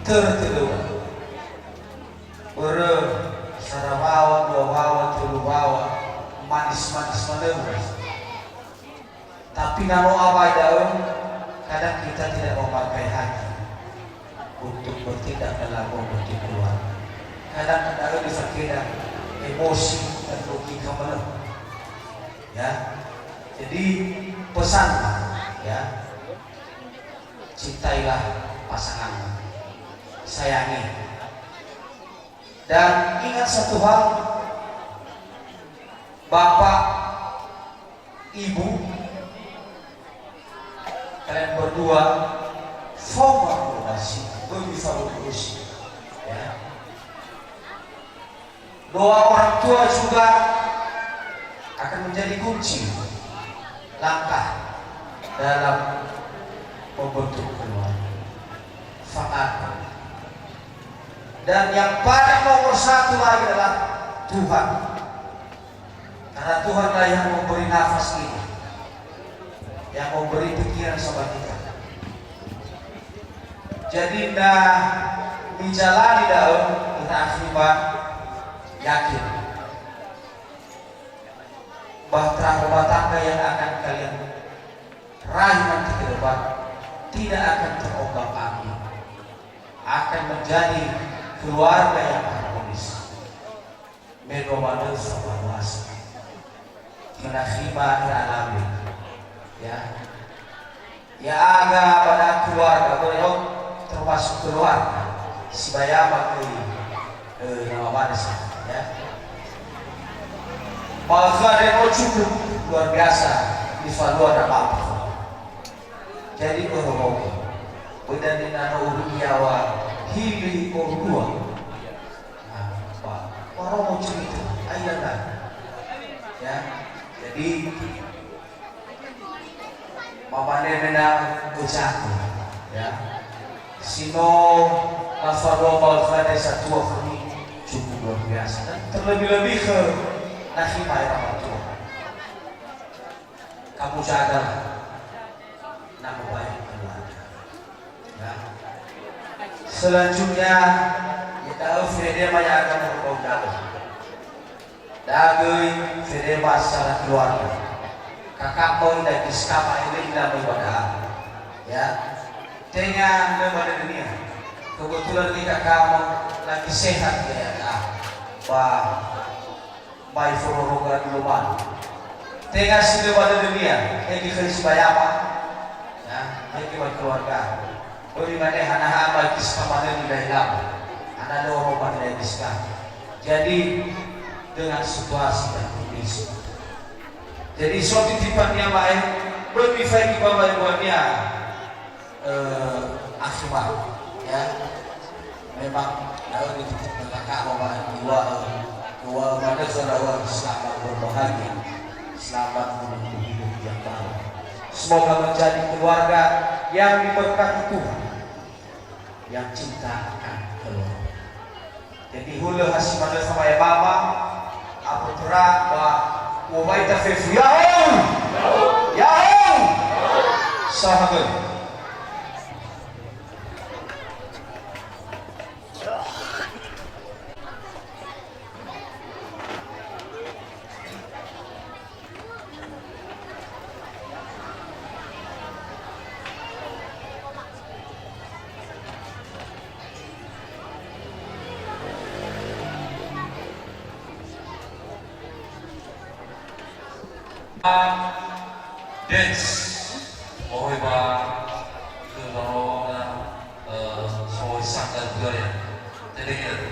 terteluan sarabawa, dua bawa, telu bawa, manis-manis menemus. Tapi nano apa daun, kadang kita tidak memakai hati untuk bertindak dalam membentuk keluarga. Kadang-kadang difakirkan emosi dan logika menemuh. Ya, jadi pesan ya, cintailah pasangan, sayangi, dan ingat satu hal, bapak, ibu, kalian berdua formal masih berbicara ya. Doa orang tua juga akan menjadi kunci langkah dalam membentuk keluarga. Fakat. Dan yang paling nomor satu lagi adalah Tuhan. Karena Tuhanlah yang memberi nafas ini, yang memberi pikiran sama kita. Jadi menjalani daun kita akibat yakin bahwa rumah tangga yang akan kalian raih nanti ke depan tidak akan terombang-ambing, akan menjadi keluarga yang harmonis, menomade sabawas, menerima alami, ya aga pada keluarga beliau termasuk keluarga si bayama ke nama Banesa, ya. Maka demo cukup luar biasa di Valua dan apa. Jadi orang beda dengan orang Jawa hili orang dua. Orang mau cerita, ayah kan, ya. Jadi mama nemena ucapu, ya. Sino Valua Balfade satu kali cukup luar biasa dan terlebih-lebih ke Nahimai orang tua. Kamu jaga nama baik keluarga. Ya. Selanjutnya kita Fedema yang akan berbau jauh. Dagui Fedema secara keluarga. Kakak boy dan diskapa ini tidak beribadah. Ya. Dengan lembaga dunia. Kebetulan kita kamu lagi sehat ya. Baik fororoga di luar. Tengah sudah pada dunia, ini kerja bayapa, ya, ini buat keluarga. Bagaimana anak baik diskamana di dalam, anak orang pada diskam. Jadi dengan situasi dan kondisi. Jadi suatu tipe yang baik, lebih baik bapak ibunya akhirnya, ya, memang kalau di titik kakak bapak ibu. Bahwa pada saudara selamat berbahagia, selamat menempuh hidup yang baru. Semoga menjadi keluarga yang diberkati Tuhan, yang cinta akan keluarga. Jadi hulu hasil pada sama ya bapa, apa terang bahwa wabaita fefu yahoo, yahoo, sahabat. Dance, oh hebat, kalau soal sangkar budaya, jadi gitu.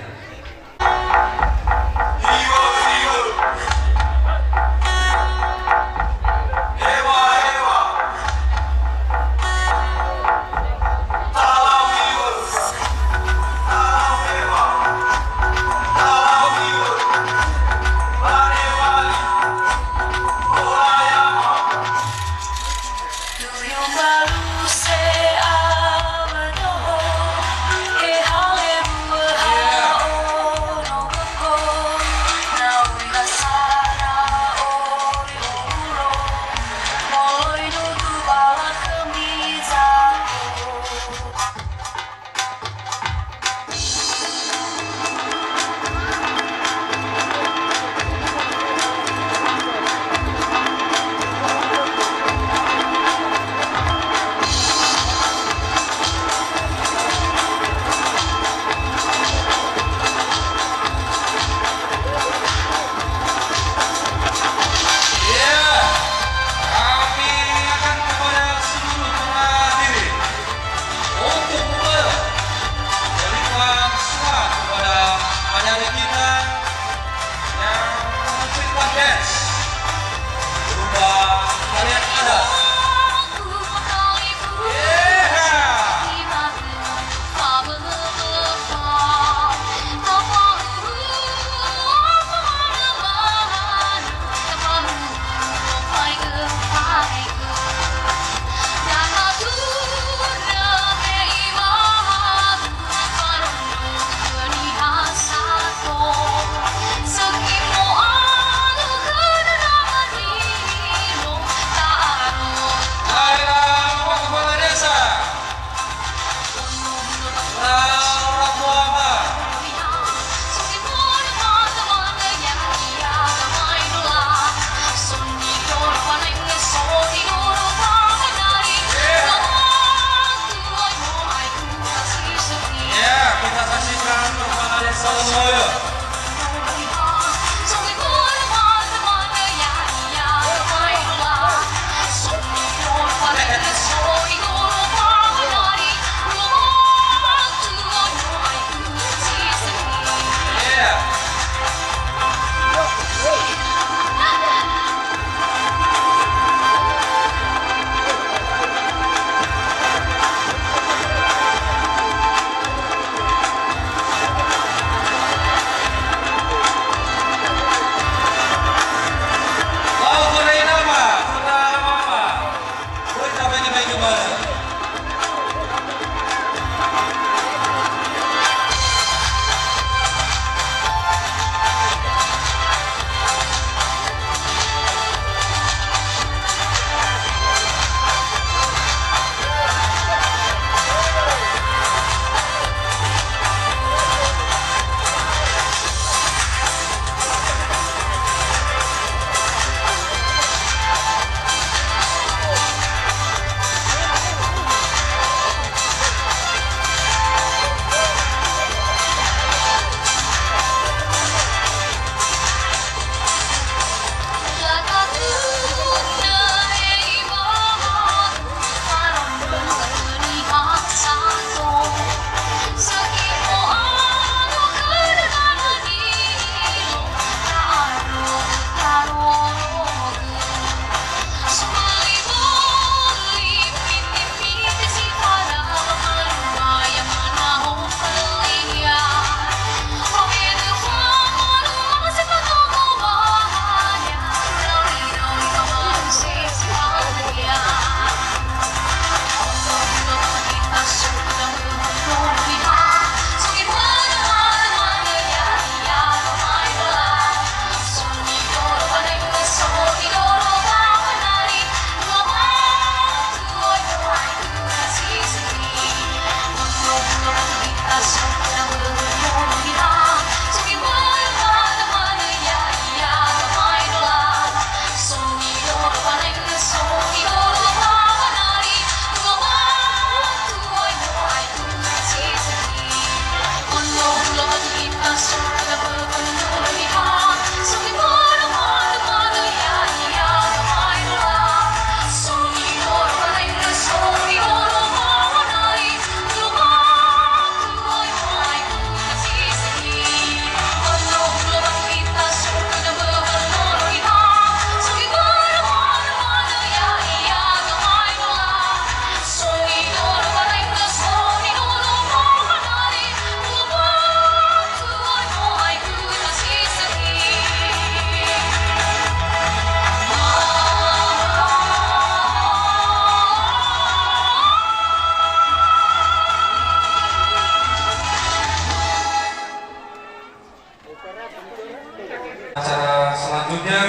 selanjutnya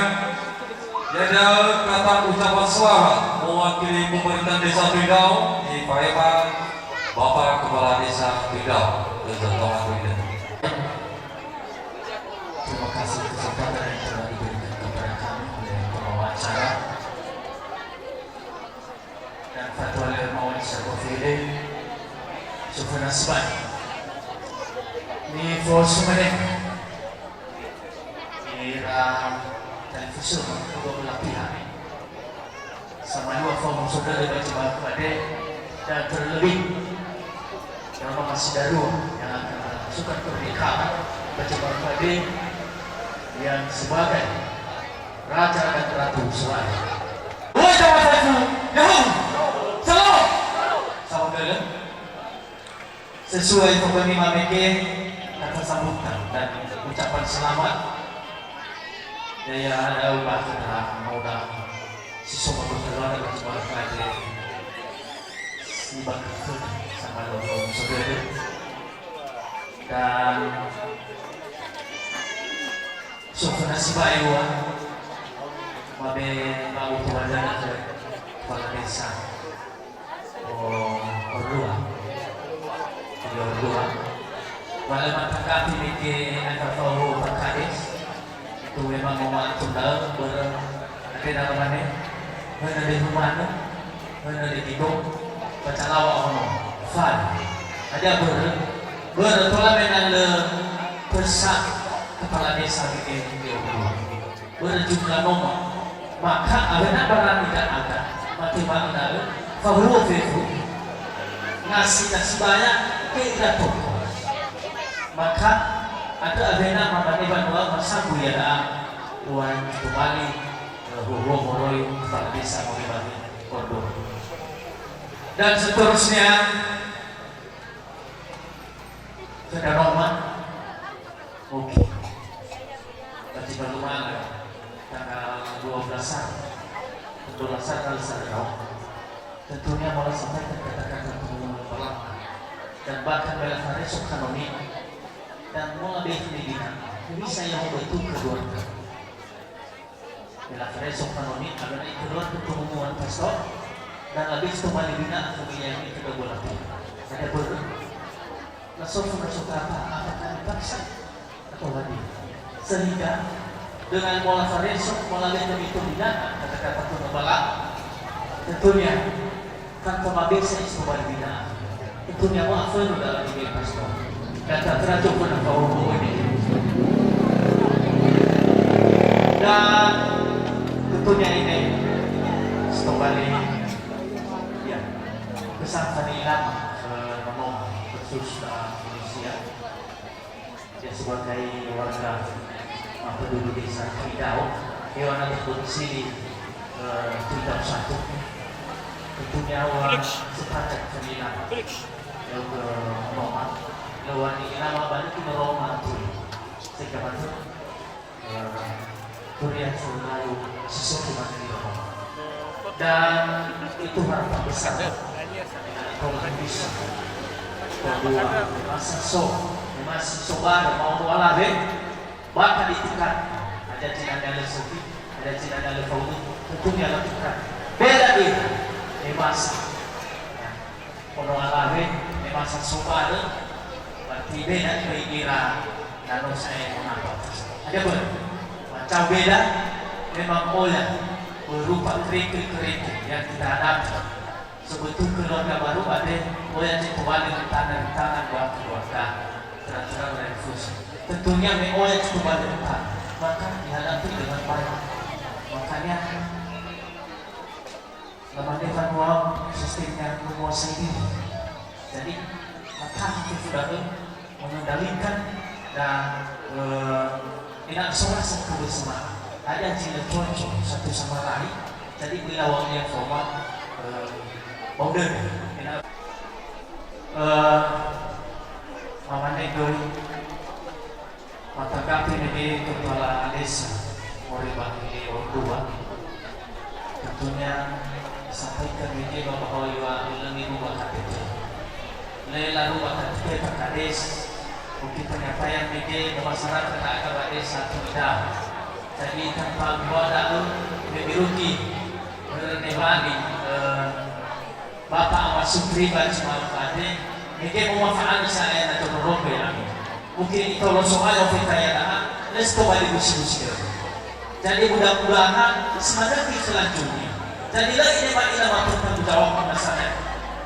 ada kata ucapan selamat mewakili pemerintah Desa Tuidau di Paeman, Bapak Kepala Desa Tuidau. Terima kasih kesempatan yang telah diberikan kepada kami oleh pembawa acara dan Fatwa Lermawan Syarifile Sufyan Asban. Ni force mereka era televisi kedua belah pihak sama dua form saudara baca pada dan terlebih yang masih daru yang akan masukkan pernikahan baca pada yang sebagai raja dan ratu Suara. Wajah wajahku, Yahoo, salam, saudara. Sesuai pokoknya mameke kata sambutan dan ucapan selamat. Daya ada ubah kita mau dah siswa berkeluar dengan sebuah kajian si bakal sama orang saudara dan Sofna Sibaewa mabe mau tuan ke kepala desa Ordua walau matangkapi miki akan tahu perkades itu memang mau tunggal ada namanya mana di rumah mana di kidung baca lawak orang fan ada bertolak dengan le persak kepala desa bikin berjumlah nomor maka ada barang tidak ada mati mana favorit itu ngasih banyak tidak pokok maka ada avena mamane banua masa buyada tuan kembali moroi kepala desa Moribani Kondo dan seterusnya sudah Roma oke berarti berlumayan tanggal 12-an kali saya tentunya malah sampai katakan berlaku dan bahkan bela Fares kanoni dan mau lebih dibina bisa yang betul kedua bela Fares kanoni adalah kedua ketemuan pastor dan lebih kembali bina kemudian ini kedua bola ada langsung masuk apa apakah dipaksa atau lagi sehingga dengan bola Fares melalui itu bina kata-kata pengembala tentunya kan pemabesa itu kembali bina tentunya maaf dalam diri pastor kata teratur pun kau ini dan tentunya ini kembali ya pesan Fadilah ngomong khusus Indonesia dia sebagai warga penduduk desa Tuidau hewan berfungsi di Tuidau 1 tentunya orang sepakat Fadilah yang Roma lawan ini nama balik ke Roma tuh sehingga itu Korea selalu sesuatu di Roma dan itu harapan besar kalau bisa kedua masih sobat mau olahraga bahkan ditekan ada cinta Sofi ada cinta Faudi tentunya lakukan beda dia masa kalau olahraga masa sobat berarti beda kira-kira lalu saya mengapa ada pun macam beda memang olah berupa kritik-kritik yang kita hadapi sebetulnya keluarga baru ada olah yang kembali ke tangan buat keluarga terang-terang refusi tentunya olah yang kembali ke tangan maka dihadapi dengan baik makanya namanya manual sistemnya menguasai diri jadi maka kita sudah mengendalikan dan tidak serasa kebersamaan ada cina cocok satu sama lain jadi bila waktu yang formal modern Mama Negoi matanggapi ini kepala desa Moribani Ordua tentunya sampaikan ini bahwa ilangi rumah KTP Lela rumah KTP Kades mungkin penyampaian ini ke masyarakat agama desa Tuidau Jadi tanpa buat mebiruki merenebani Bapak Ahmad Supri Baca Malfade mungkin memanfaatkan saya atau merombe mungkin itu lo soal yang kita ya let's kembali diskusi. Jadi mudah-mudahan semangat di selanjutnya. Jadi lagi ini Pak Ilham bertanggung jawab masalah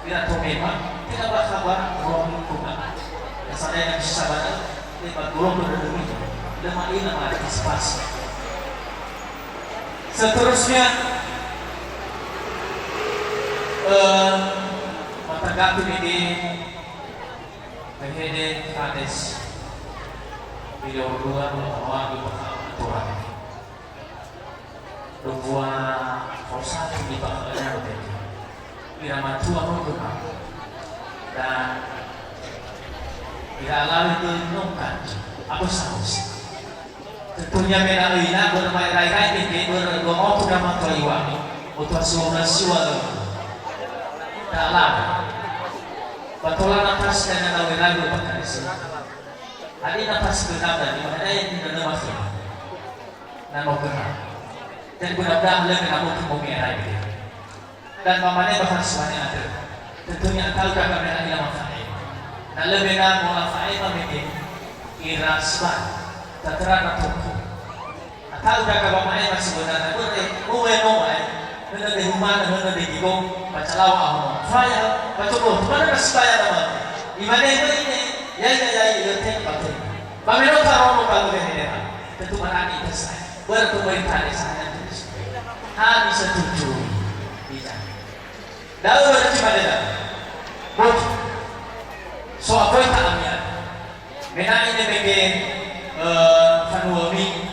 bila tu memang tidak berkabar ruang lingkungan. Masalah yang bisa sabar lewat ruang berdemi lemah Ilham antisipasi. Seterusnya matagapi ini menghede kades video dua bahwa di aturan dua forsa di bawahnya begitu bila matua mengumpulkan dan bila lalu diinungkan apa saus tentunya menalina bermain rai-rai ini bergomong sudah mantua iwani untuk semua siwa dalam batulan atas dengan lagu-lagu bahkan di sini. Hari nafas genap dan di mana yang tidak ada masalah. Nama genap. Dan mudah-mudahan lebih namun kemungkinan lagi. Dan mamanya bahkan semuanya ada. Tentunya tahu kakak mereka tidak manfaat. Dan lebih namun manfaat memiliki irasban terang atau tahu kakak mamanya masih benar. Uwe benar di rumah, benar di gigong, baca lawak, saya baca loh, mana kasih bayar nama? Imane ini, ya, teh pakai. Bagaimana kalau kalau ini tentu mana ini saya, berpemerintah di sana terus. Kami setuju, bisa. Lalu berarti mana? Bot, so apa yang tak ambil? Mena ini bagian fanuami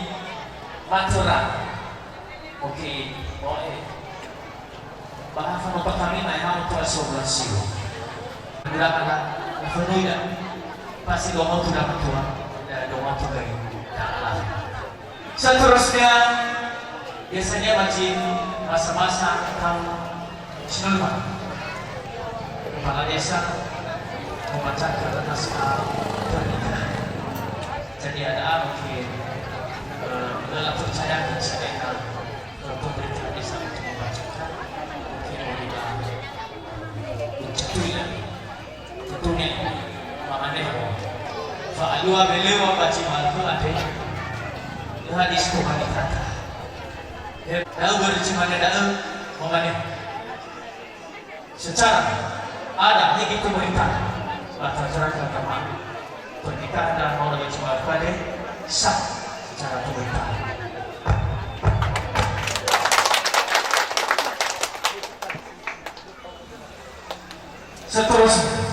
maturan, oke, boleh. Bahkan untuk kami naik untuk asoblasi. Berapa nak? Penuhnya pasti doa tu dapat Tuhan dan doa tu dari Allah. Seterusnya biasanya macam masa-masa tahun 90 kepala desa membacakan naskah pernikahan. Jadi ada mungkin dalam percaya saya pemerintah desa untuk membacakan. Tentunya maknanya Fa'alua beliau baca malfu ada hadis Tuhan kata dalam berjumlah dalam maknanya secara ada ini pemerintah atau cara kata pernikahan dan mau berjumlah pada sah secara pemerintah. Seterusnya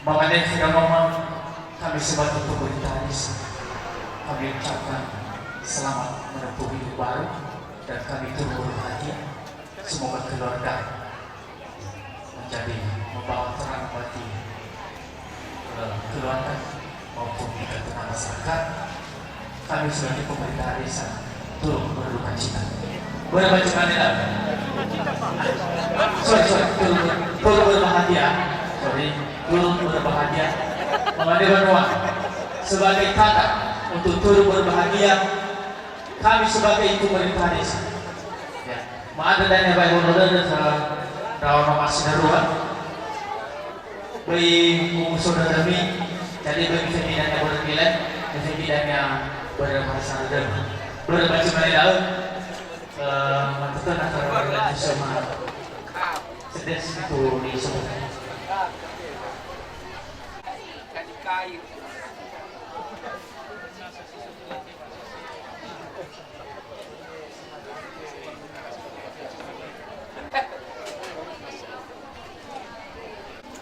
mengenai fenomena kami sebagai pemerintah desa kami ucapkan selamat menempuh hidup baru dan kami turut berbahagia semoga keluarga menjadi membawa terang bagi keluarga maupun di tengah masyarakat. Kami sebagai pemerintah desa turut berduka cita. Boleh baca mana? Turut berbahagia. Turut berbahagia. Mengenai berdua sebagai tanda untuk turut berbahagia. Kami sebagai ibu pemerintah desa. Ya, ada dan yang baik dan rawan masih darurat. Bagi saudara kami, jadi bagi pimpinan yang bernilai, pimpinan yang berbahasa dan berbaca mana mantutan antara relasi sama sedes itu di semuanya.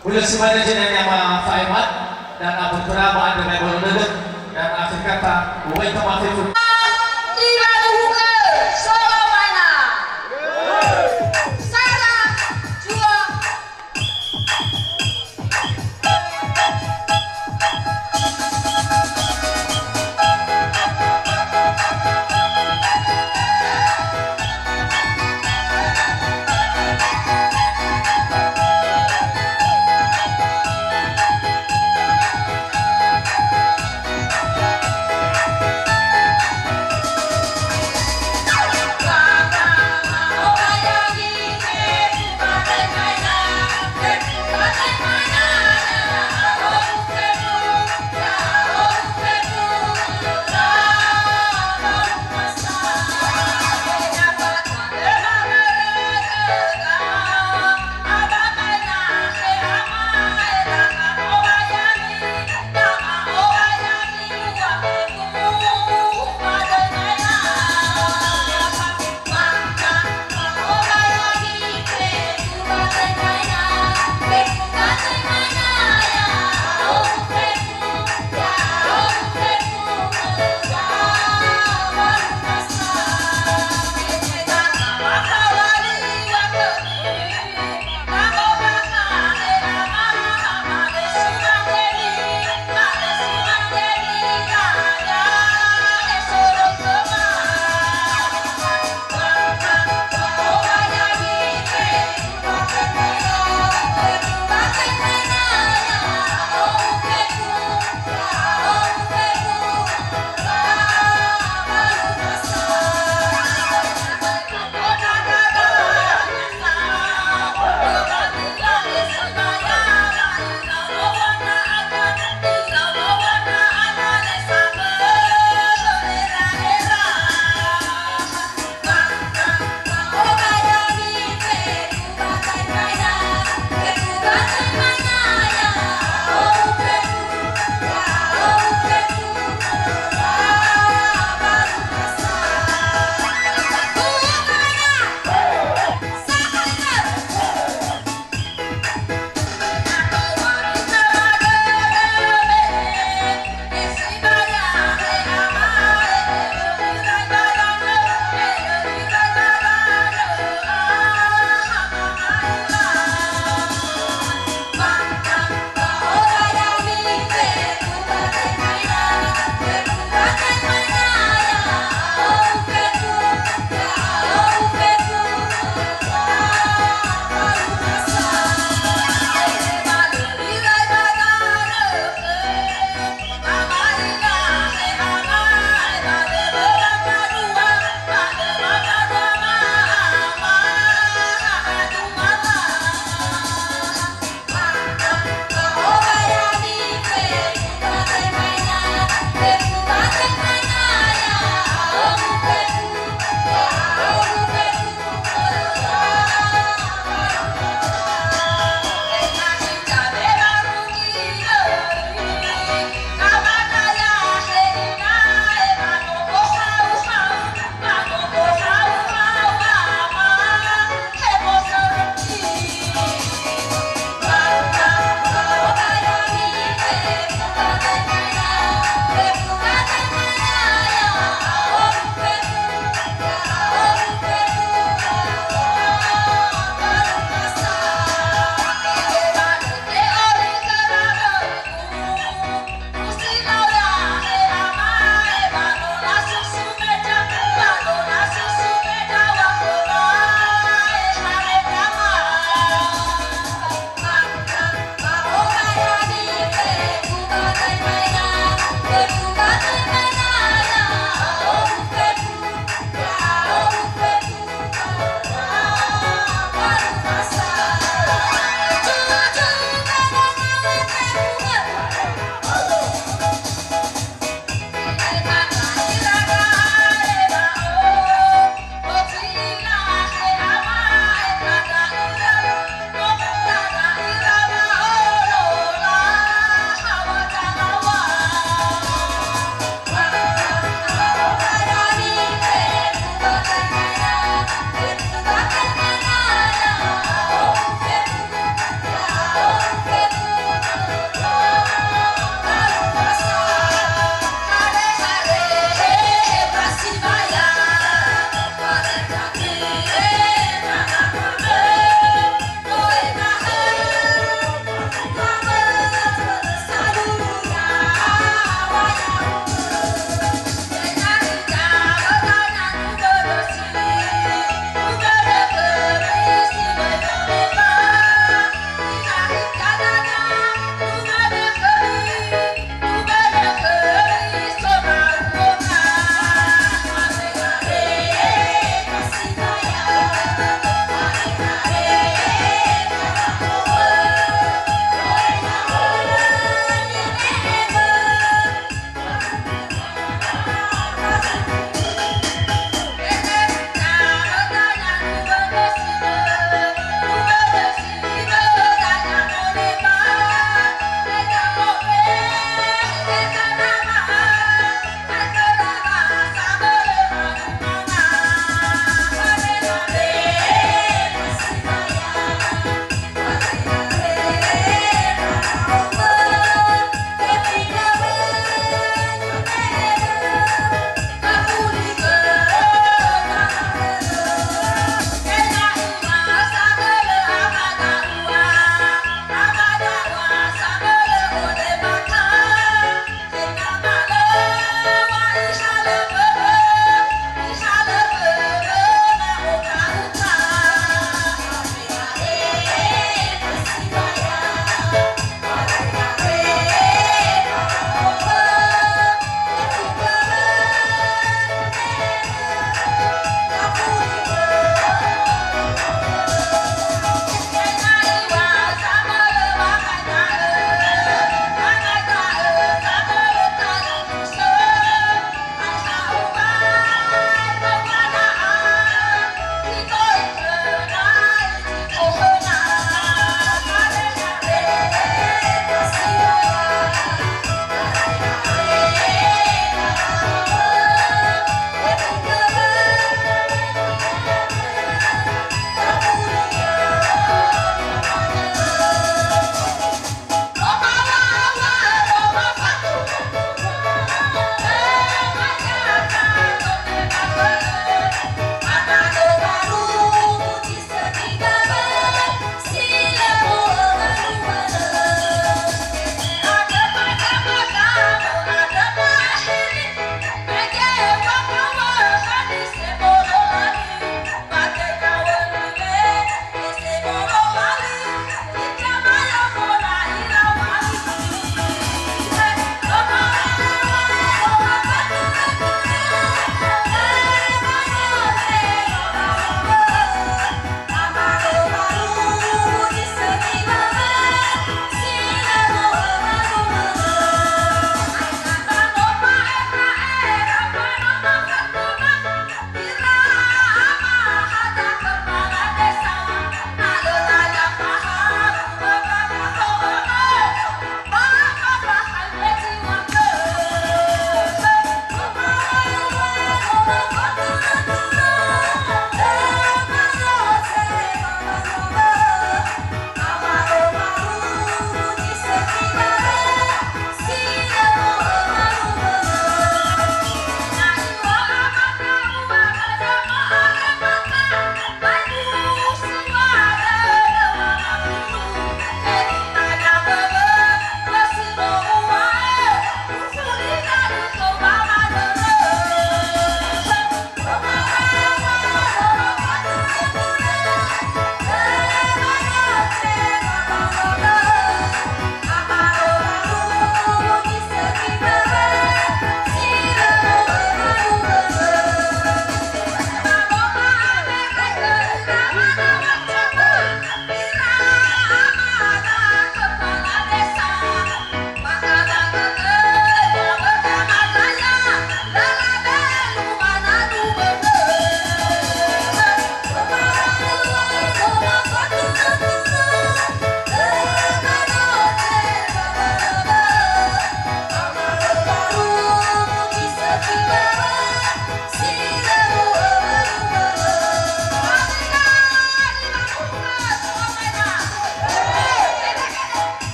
Boleh semuanya jenis nama Faimat dan Abu Turama ada Mebol Dedet dan akhir kata Uwe Tomafifun.